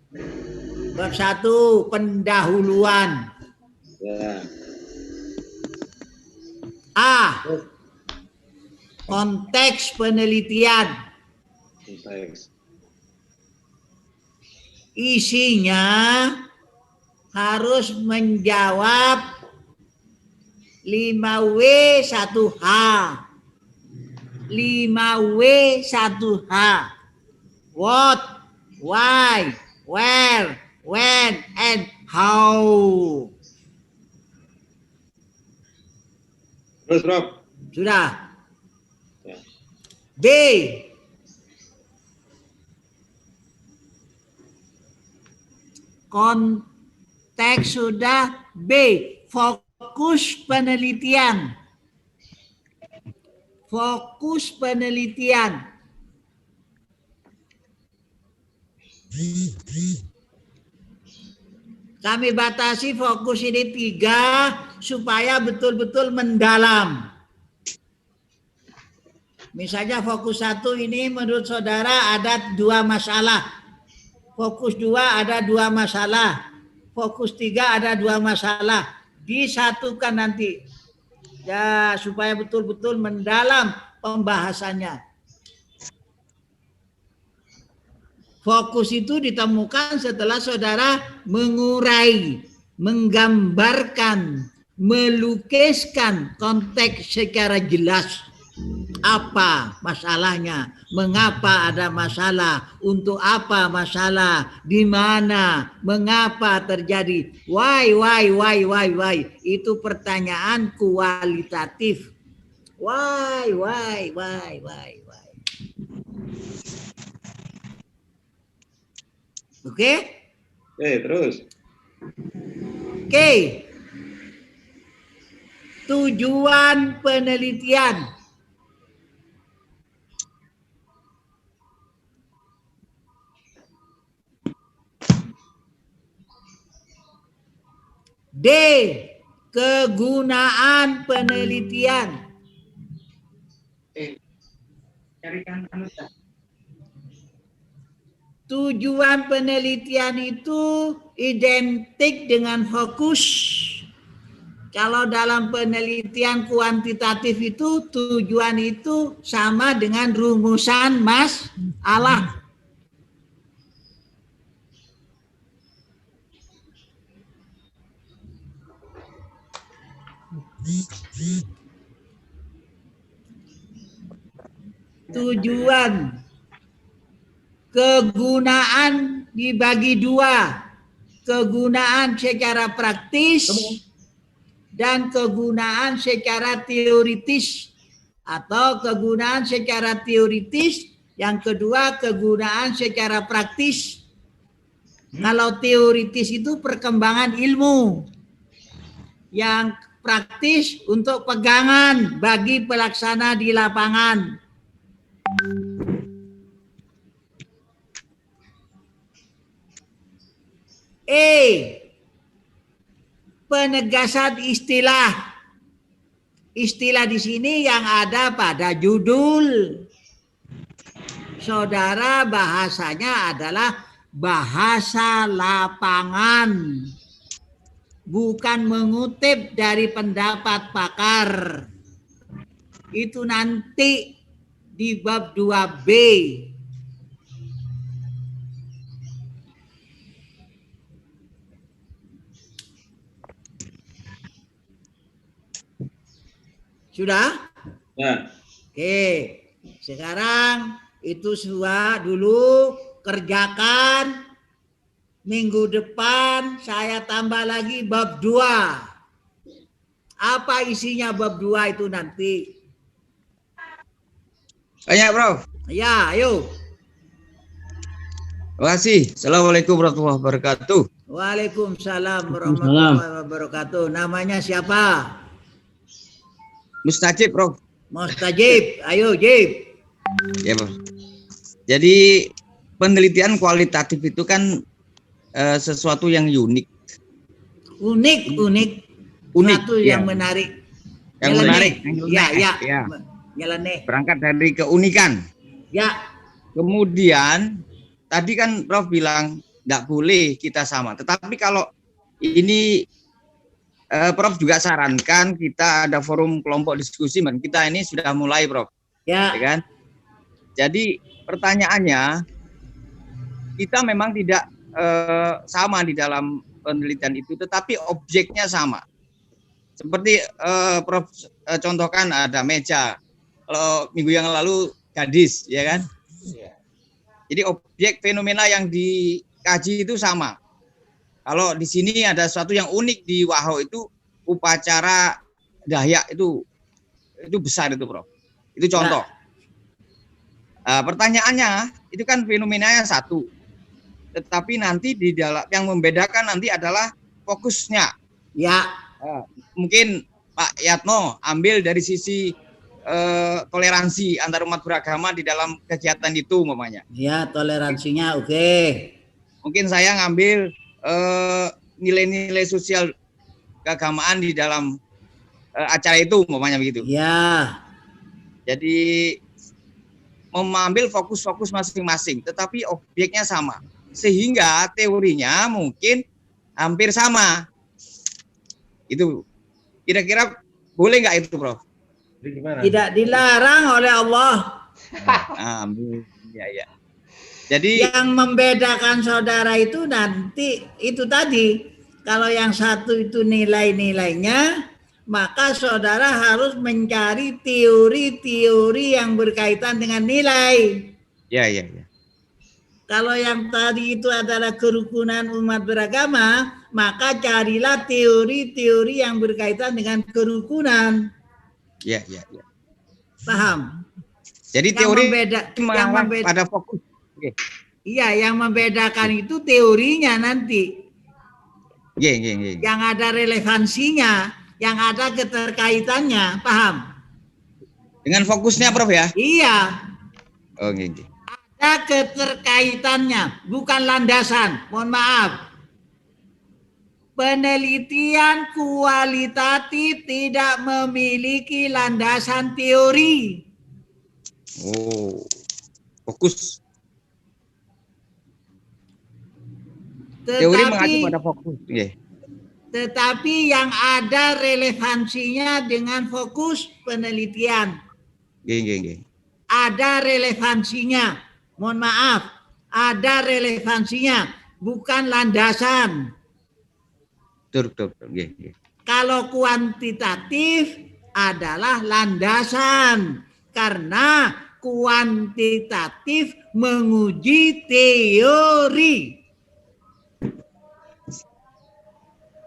Bab 1 pendahuluan. Ya. A. Konteks penelitian. Konteks. Isinya harus menjawab 5W1H. 5W1H. What, why, where, when, and how. Terus, Prof. Sudah. Ya. B. Konteks sudah. B. Fokus penelitian. Fokus penelitian. Kami batasi fokus ini 3 supaya betul-betul mendalam. Misalnya fokus 1 ini menurut saudara ada 2 masalah. Fokus 2 ada 2 masalah. Fokus 3 ada 2 masalah. Disatukan nanti. Ya, supaya betul-betul mendalam pembahasannya. Fokus itu ditemukan setelah saudara mengurai, menggambarkan, melukiskan konteks secara jelas. Apa masalahnya? Mengapa ada masalah? Untuk apa masalah? Di mana? Mengapa terjadi? Why? Itu pertanyaan kualitatif. Why? Oke? Terus. Oke. Tujuan penelitian. D. Kegunaan penelitian. Tujuan penelitian itu identik dengan fokus. Kalau dalam penelitian kuantitatif itu tujuan itu sama dengan rumusan masalah. Tujuan. Kegunaan dibagi 2. Kegunaan secara praktis dan kegunaan secara teoritis. Atau kegunaan secara teoritis, yang kedua kegunaan secara praktis. Kalau teoritis itu perkembangan ilmu. Yang praktis untuk pegangan bagi pelaksana di lapangan. Penegasan istilah. Istilah di sini yang ada pada judul. Saudara, bahasanya adalah bahasa lapangan. Bukan mengutip dari pendapat pakar. Itu nanti di bab 2B. Sudah? Ya. Oke. Sekarang itu semua dulu kerjakan. Minggu depan saya tambah lagi bab 2. Apa isinya bab 2 itu nanti? Banyak, Prof. Ya, ayo. Terima kasih. Assalamualaikum warahmatullahi wabarakatuh. Waalaikumsalam warahmatullahi wabarakatuh. Namanya siapa? Mustajib, Prof. Mustajib. Ayo, Jib. Ya, Prof. Jadi penelitian kualitatif itu kan sesuatu yang unik. Unik. Suatu yang menarik. Yang menarik. Ya. Nyeleneh. Berangkat dari keunikan. Ya. Kemudian tadi kan Prof bilang tidak boleh kita sama. Tetapi kalau ini Prof juga sarankan kita ada forum kelompok diskusi, dan kita ini sudah mulai, Prof. Ya. Kan? Jadi pertanyaannya, kita memang tidak sama di dalam penelitian itu, tetapi objeknya sama. Seperti Prof contohkan ada meja. Kalau minggu yang lalu gadis, ya kan? Iya. Jadi objek fenomena yang dikaji itu sama. Kalau di sini ada sesuatu yang unik di Wahau itu upacara Dayak itu besar itu, Prof. Itu contoh. Pertanyaannya itu kan fenomenanya satu, tetapi nanti di dalam yang membedakan nanti adalah fokusnya. Ya, Mungkin Pak Yatno ambil dari sisi toleransi antar umat beragama di dalam kegiatan itu umpamanya. ya toleransinya oke. Mungkin saya ngambil nilai-nilai sosial keagamaan di dalam acara itu umpamanya begitu. Ya, Jadi mengambil fokus-fokus masing-masing, tetapi objeknya sama. Sehingga teorinya mungkin hampir sama. Itu kira-kira boleh nggak itu, Prof? tidak dilarang oleh Allah. Amin. Ya. Jadi Yang membedakan saudara itu nanti itu tadi. Kalau yang satu itu nilai-nilainya, maka saudara harus mencari teori-teori yang berkaitan dengan nilai. ya. Kalau yang tadi itu adalah kerukunan umat beragama, maka carilah teori-teori yang berkaitan dengan kerukunan. Ya. Paham? Jadi Yang teori membeda- pada fokus. Oke. Iya, yang membedakan itu teorinya nanti. Oke. Yang ada relevansinya, yang ada keterkaitannya, paham? Dengan fokusnya, Prof ya? Iya, Oke. ada keterkaitannya, bukan landasan. Mohon maaf. Penelitian kualitatif tidak memiliki landasan teori. Oh, fokus. Teori mengacu pada fokus. Yeah. Tetapi yang ada relevansinya dengan fokus penelitian. Oke. Ada relevansinya. Mohon maaf, ada relevansinya, bukan landasan. Betul. Kalau kuantitatif adalah landasan, karena kuantitatif menguji teori.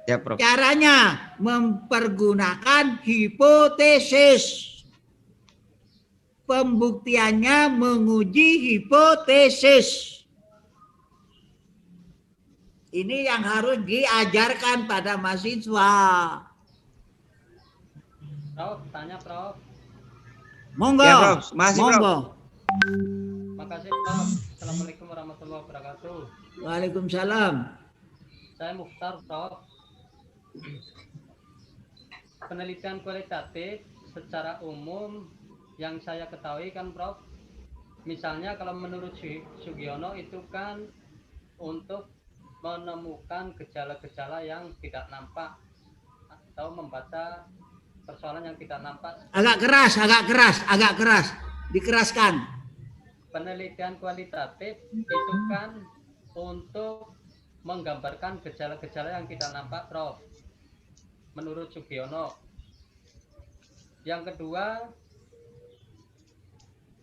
Ya, Prof. Caranya mempergunakan hipotesis. Pembuktiannya menguji hipotesis. Ini yang harus diajarkan pada mahasiswa. Prof, tanya Prof. Monggo. Ya, Prof. Masih, Prof. Monggo. Makasih Prof. Assalamualaikum warahmatullahi wabarakatuh. Waalaikumsalam. Saya Mukhtar Prof. Penelitian kualitatif secara umum yang saya ketahui kan Prof, misalnya kalau menurut Sugiono itu kan untuk menemukan gejala-gejala yang tidak nampak atau membaca persoalan yang tidak nampak. Agak keras. Dikeraskan. Penelitian kualitatif itu kan untuk menggambarkan gejala-gejala yang tidak nampak Prof, menurut Sugiono. Yang kedua,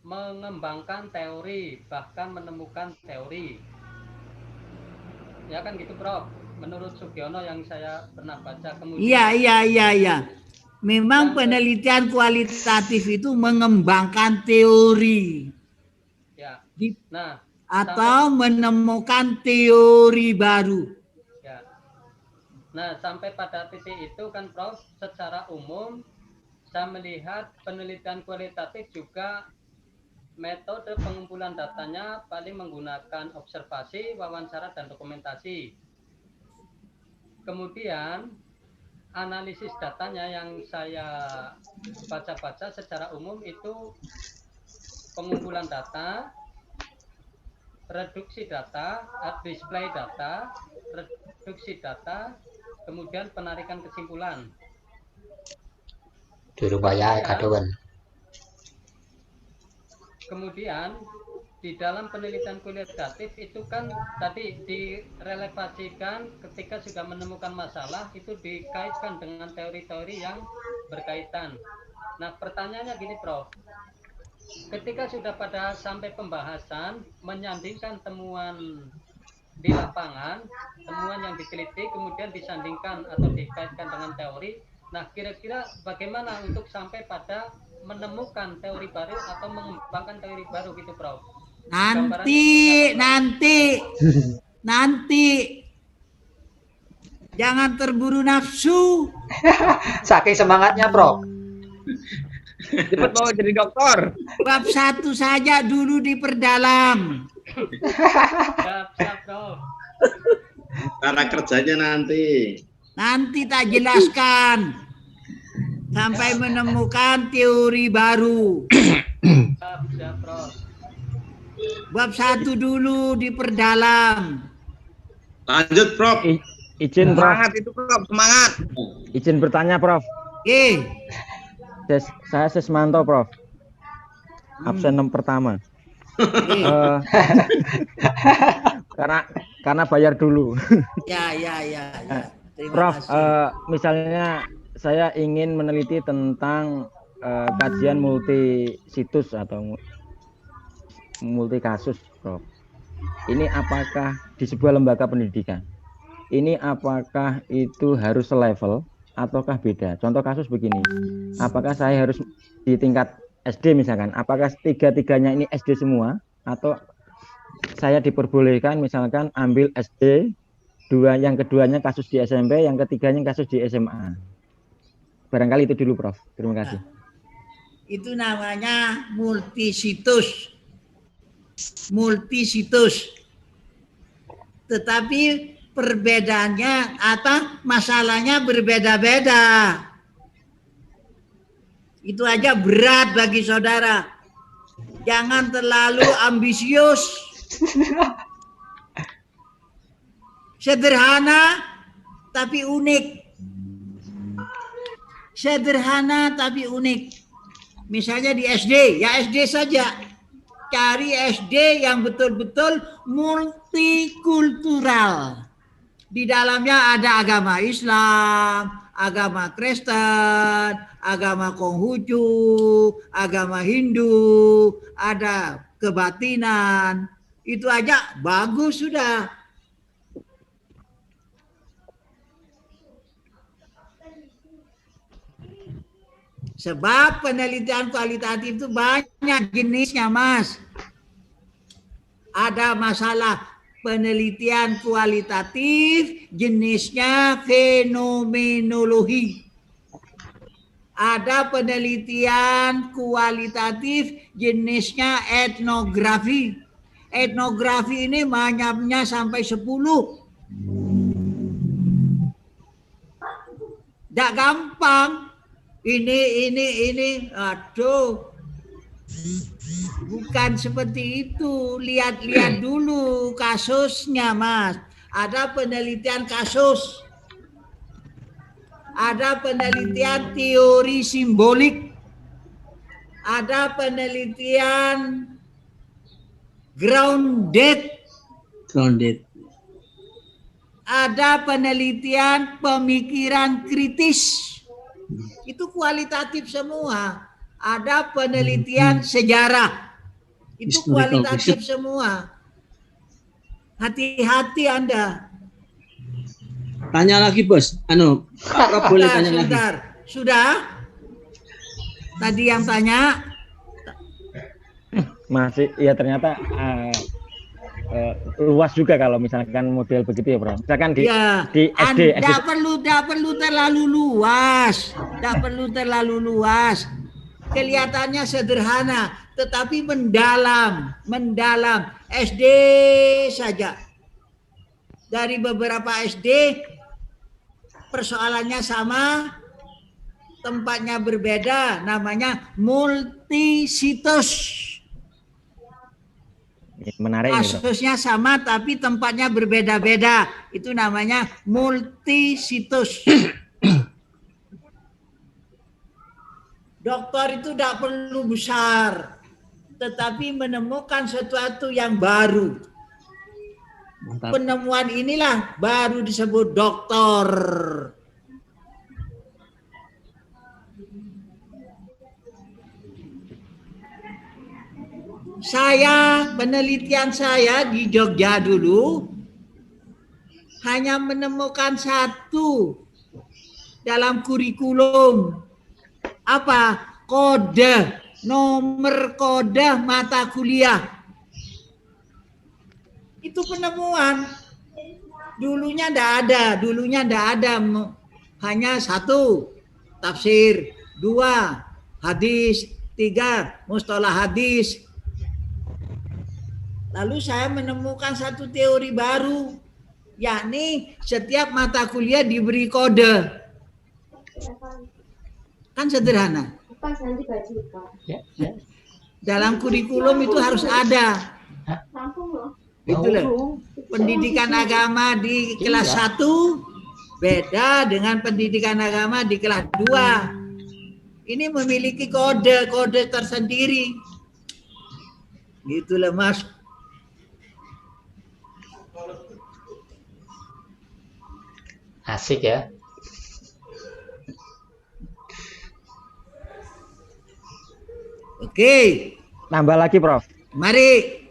mengembangkan teori, bahkan menemukan teori. Ya kan gitu Prof, menurut Sugiono yang saya pernah baca. Kemudian Iya. Memang penelitian kualitatif itu mengembangkan teori. Ya. Di- Nah, atau menemukan teori baru. ya. Nah, sampai pada titik itu kan Prof, secara umum saya melihat penelitian kualitatif juga metode pengumpulan datanya paling menggunakan observasi, wawancara, dan dokumentasi. Kemudian analisis datanya yang saya baca-baca secara umum itu pengumpulan data, reduksi data, display data, reduksi data, kemudian penarikan kesimpulan. Kemudian di dalam penelitian kualitatif itu kan tadi direlevasikan ketika sudah menemukan masalah itu dikaitkan dengan teori-teori yang berkaitan. Nah, pertanyaannya gini Prof, ketika sudah pada sampai pembahasan menyandingkan temuan di lapangan, temuan yang diteliti kemudian disandingkan atau dikaitkan dengan teori. Nah, kira-kira bagaimana untuk sampai pada menemukan teori baru atau mengembangkan teori baru gitu, Prof. Nanti jangan terburu nafsu. Saking semangatnya, Prof. Cepat mau jadi dokter. Bab 1 saja dulu diperdalam. Siap, Prof. Cara kerjanya nanti. Nanti tak jelaskan sampai menemukan teori baru. Siap, Prof. Bab 1 dulu diperdalam. Lanjut, Prof. Izin, Prof. Semangat itu, Prof. Semangat. Izin bertanya, Prof. Saya Sesmanto, Prof. Absen pertama. Karena bayar dulu. Ya. Prof, misalnya saya ingin meneliti tentang kajian multi situs atau multi kasus, Prof. Ini apakah di sebuah lembaga pendidikan? Ini apakah itu harus selevel ataukah beda? Contoh kasus begini. Apakah saya harus di tingkat SD misalkan? Apakah tiga-tiganya ini SD semua atau saya diperbolehkan misalkan ambil SD, yang keduanya kasus di SMP, yang ketiganya kasus di SMA? Barangkali itu dulu, Prof. Terima kasih. Itu namanya multisitus. Tetapi perbedaannya masalahnya berbeda-beda. Itu aja berat bagi saudara. Jangan terlalu ambisius. Sederhana tapi unik. Misalnya di SD, ya SD saja. Cari SD yang betul-betul multikultural. Di dalamnya ada agama Islam, agama Kristen, agama Konghucu, agama Hindu, ada kebatinan. Itu aja bagus sudah. Sebab penelitian kualitatif itu banyak jenisnya, Mas. Ada masalah penelitian kualitatif, jenisnya fenomenologi. Ada penelitian kualitatif, jenisnya etnografi. Etnografi ini banyaknya sampai 10. Tidak gampang. Ini, aduh. Bukan seperti itu. Lihat-lihat dulu kasusnya, Mas. Ada penelitian kasus. Ada penelitian teori simbolik. Ada penelitian grounded. Ada penelitian pemikiran kritis. Itu kualitatif semua. Ada penelitian sejarah. Itu kualitatif semua. Hati-hati Anda. Tanya lagi, Bos. Pak Rob boleh tanya lagi. Sudah? Tadi yang tanya? Masih, ya ternyata luas juga kalau misalkan model begitu ya, Bro. Misalkan di SD. Tidak perlu terlalu luas. Kelihatannya sederhana, tetapi mendalam. SD saja. Dari beberapa SD persoalannya sama, tempatnya berbeda, namanya multisitus. Menarik. Kasusnya sama tapi tempatnya berbeda-beda. Itu namanya multisitus. Dokter itu tidak perlu besar, tetapi menemukan sesuatu yang baru. Mantap. Penemuan inilah baru disebut dokter. Penelitian saya di Jogja dulu hanya menemukan satu dalam kurikulum. Apa? kode, nomor kode mata kuliah. Itu penemuan. Dulunya ndak ada, hanya satu tafsir, 2 hadis, 3 mustalah hadis. Lalu saya menemukan satu teori baru, yakni setiap mata kuliah diberi kode. Kan sederhana. Dalam kurikulum itu harus ada. Itulah. Pendidikan agama di kelas 1 beda dengan pendidikan agama di kelas 2. Ini memiliki kode-kode tersendiri. Gitulah Mas. Asik ya. Oke. Nambah lagi, Prof. Mari.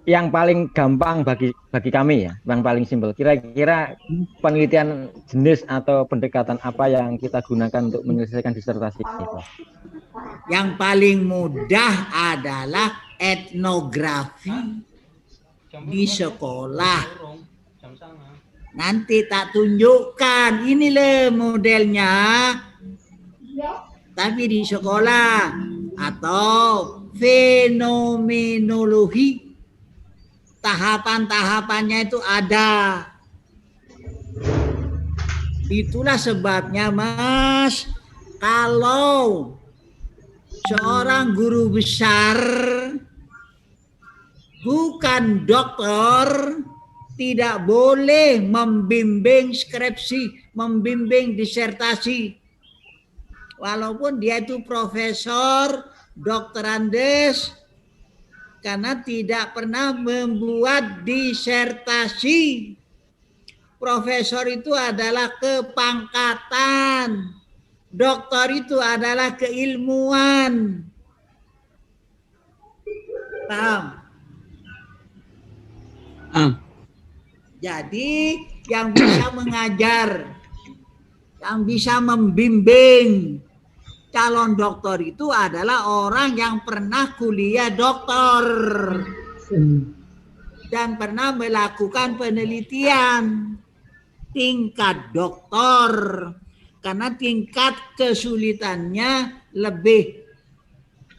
Yang paling gampang bagi kami ya, yang paling simpel. Kira-kira penelitian jenis atau pendekatan apa yang kita gunakan untuk menyelesaikan disertasi itu? Yang paling mudah adalah etnografi di sekolah. Nanti tak tunjukkan, inilah modelnya. Tapi di sekolah atau fenomenologi, tahapan-tahapannya itu ada. Itulah sebabnya Mas, kalau seorang guru besar bukan dokter, tidak boleh membimbing skripsi, membimbing disertasi. Walaupun dia itu profesor, dokter Andes, karena tidak pernah membuat disertasi. Profesor itu adalah kepangkatan, dokter itu adalah keilmuan. Paham? Jadi yang bisa mengajar, yang bisa membimbing calon dokter itu adalah orang yang pernah kuliah dokter dan pernah melakukan penelitian tingkat dokter, karena tingkat kesulitannya lebih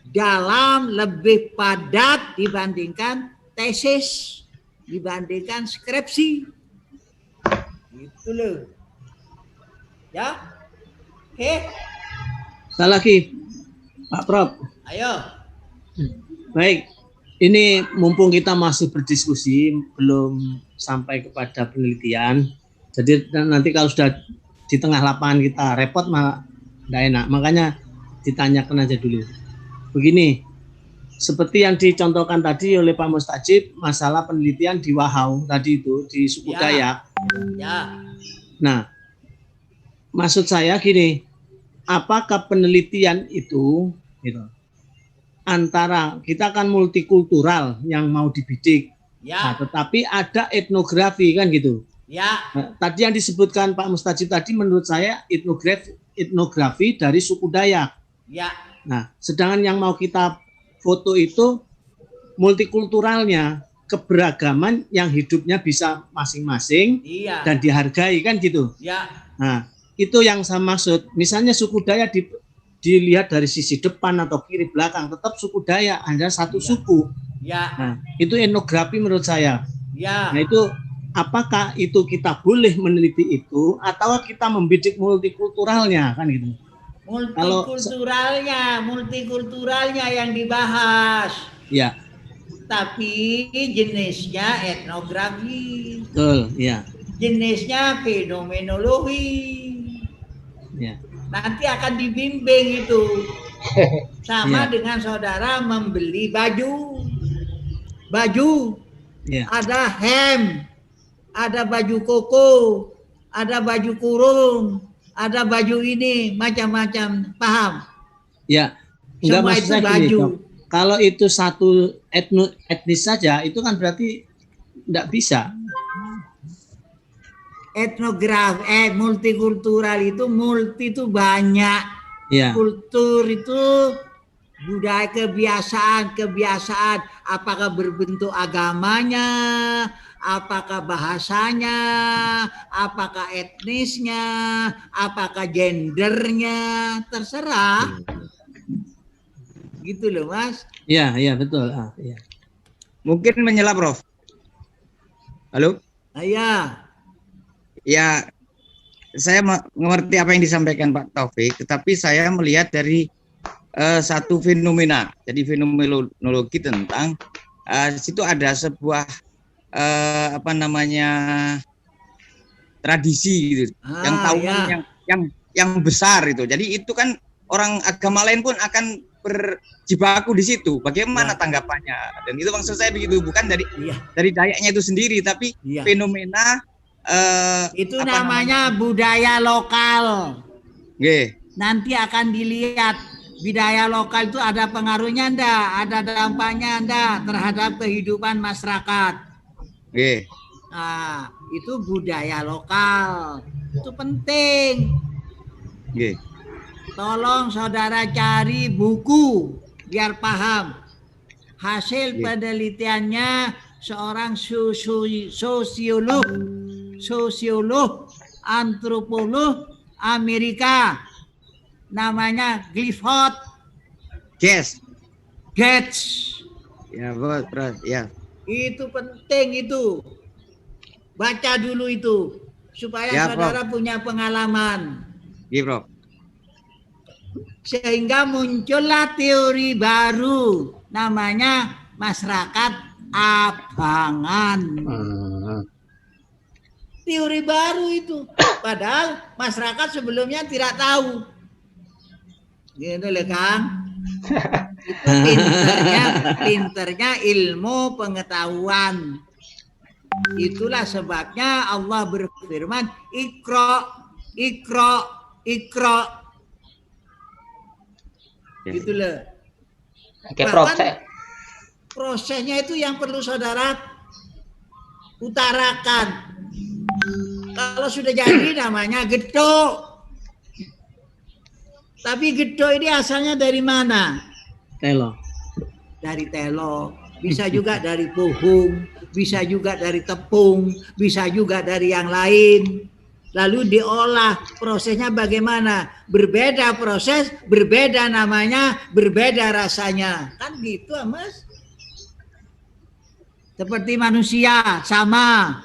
dalam, lebih padat dibandingkan tesis, dibandingkan skripsi. Gitu loh. Ya. Oke. Sekali lagi, Pak Prof. Ayo. Baik, ini mumpung kita masih berdiskusi, belum sampai kepada penelitian. Jadi nanti kalau sudah di tengah lapangan kita repot malah tidak enak. Makanya ditanyakan aja dulu. Begini, seperti yang dicontohkan tadi oleh Pak Mustajib, masalah penelitian di Wahau tadi itu, di suku Dayak. Ya. Nah, maksud saya gini, apakah penelitian itu gitu, antara kita kan multikultural yang mau dibidik, nah, tetapi ada etnografi kan gitu. Ya. Nah, tadi yang disebutkan Pak Mustajib tadi menurut saya etnografi dari suku Dayak. Ya. Nah, sedangkan yang mau kita foto itu multikulturalnya, keberagaman yang hidupnya bisa masing-masing dan dihargai kan gitu. Ya. Nah, itu yang saya maksud. Misalnya suku Dayak dilihat dari sisi depan atau kiri belakang, tetap suku Dayak hanya satu suku. Ya. Nah, itu etnografi menurut saya. Ya. Nah, itu apakah itu kita boleh meneliti itu atau kita membidik multikulturalnya kan gitu. Multikulturalnya yang dibahas. Ya. Tapi jenisnya etnografi. Betul, ya. Jenisnya fenomenologi. Ya. Nanti akan dibimbing itu. Sama dengan saudara membeli baju. Ada hem, ada baju koko, ada baju kurung, ada baju ini, macam-macam. Paham? Ya. Semua itu baju. Kalau itu satu etnis saja, itu kan berarti tidak bisa. Etnografi, multikultural itu multi itu banyak. Ya. Kultur itu budaya, kebiasaan, apakah berbentuk agamanya, apakah bahasanya, apakah etnisnya, apakah gendernya, terserah. Gitu loh, Mas. Iya, iya betul. Ya. Mungkin menyela, Prof. Halo? Ya. Ya, saya mengerti apa yang disampaikan Pak Taufik, tetapi saya melihat dari satu fenomena. Jadi fenomenologi tentang situ ada sebuah tradisi gitu, yang tahunan yang besar itu. Jadi itu kan orang agama lain pun akan berjibaku di situ. Bagaimana tanggapannya? Dan itu maksud saya begitu, bukan dari Dayaknya itu sendiri, tapi fenomena itu namanya budaya lokal. Nanti akan dilihat budaya lokal itu ada pengaruhnya enggak, ada dampaknya enggak terhadap kehidupan masyarakat. Nah, itu budaya lokal. Itu penting. Tolong saudara cari buku biar paham. Hasil penelitiannya seorang sosiolog, antropolog Amerika, namanya Clifford Geertz. Ya, Bro, ya. Itu penting itu. Baca dulu itu supaya saudara punya pengalaman. Iya, Bro. Sehingga muncullah teori baru namanya masyarakat abangan. Teori baru itu. Padahal masyarakat sebelumnya tidak tahu. Gitu loh, Kang. Itu pinternya ilmu pengetahuan. Itulah sebabnya Allah berfirman, Iqra. Gitu loh. Bahkan prosesnya itu yang perlu saudara utarakan. Kalau sudah jadi namanya gedho. Tapi gedho ini asalnya dari mana? Telo. Dari telo. Bisa juga dari pohung, bisa juga dari tepung, bisa juga dari yang lain. Lalu diolah, prosesnya bagaimana? Berbeda proses, berbeda namanya, berbeda rasanya. Kan gitu, Mas. Seperti manusia, sama.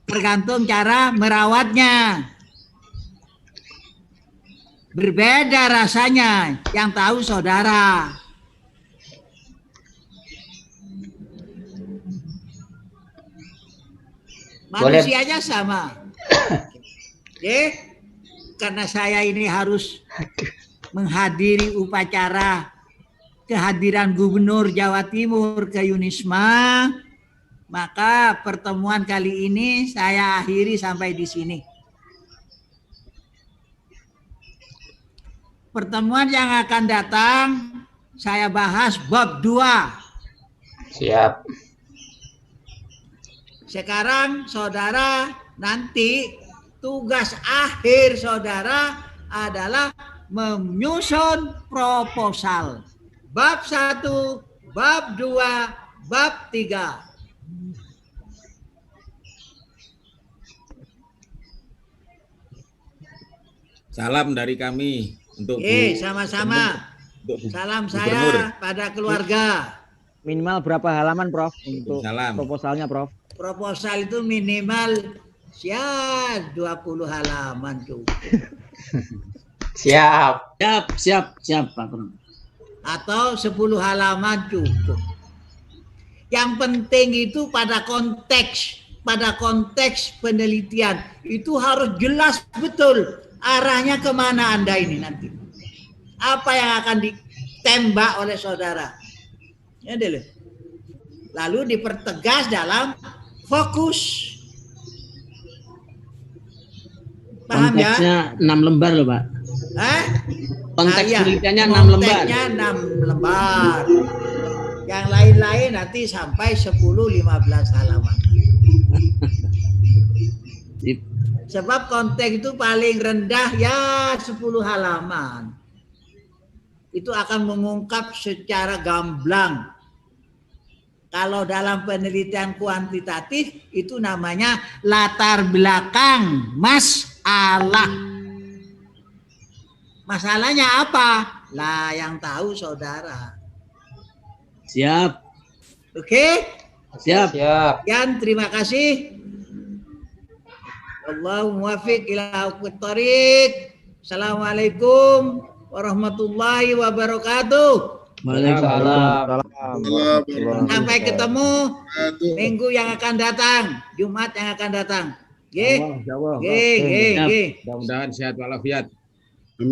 Tergantung cara merawatnya. Berbeda rasanya, yang tahu saudara. Manusianya sama. Karena saya ini harus menghadiri upacara kehadiran Gubernur Jawa Timur ke Yunisma, maka pertemuan kali ini saya akhiri sampai di sini. Pertemuan yang akan datang saya bahas bab 2. Siap. Sekarang saudara nanti tugas akhir saudara adalah menyusun proposal. Bab 1, bab 2, bab 3. Salam dari kami untuk sama-sama. Salam saya pada keluarga. Minimal berapa halaman, Prof, untuk proposalnya, Prof? Proposal itu minimal 20 halaman cukup. Siap, Pak Prof. Atau 10 halaman cukup. Yang penting itu pada konteks penelitian itu harus jelas betul arahnya kemana Anda ini nanti. Apa yang akan ditembak oleh saudara. Ya, lalu dipertegas dalam fokus. Paham konteksnya ya? 6 lembar loh, Pak. Konteks penelitiannya 6 lembar. Konteksnya 6 lembar. Yang lain-lain nanti sampai 10-15 halaman. Sebab konteks itu paling rendah ya 10 halaman. itu akan mengungkap secara gamblang. Kalau dalam penelitian kuantitatif itu namanya latar belakang masalah. Masalahnya apa? Lah yang tahu saudara. Siap. Oke? Siap. Siap. Sekian, terima kasih. Allahu muwaffiq ila aqwamit thoriq. Assalamualaikum warahmatullahi wabarakatuh. Waalaikumsalam. Sampai ketemu minggu yang akan datang, Jumat yang akan datang. Nggih. Insyaallah. Nggih, nggih, nggih. Mudah-mudahan sehat walafiat.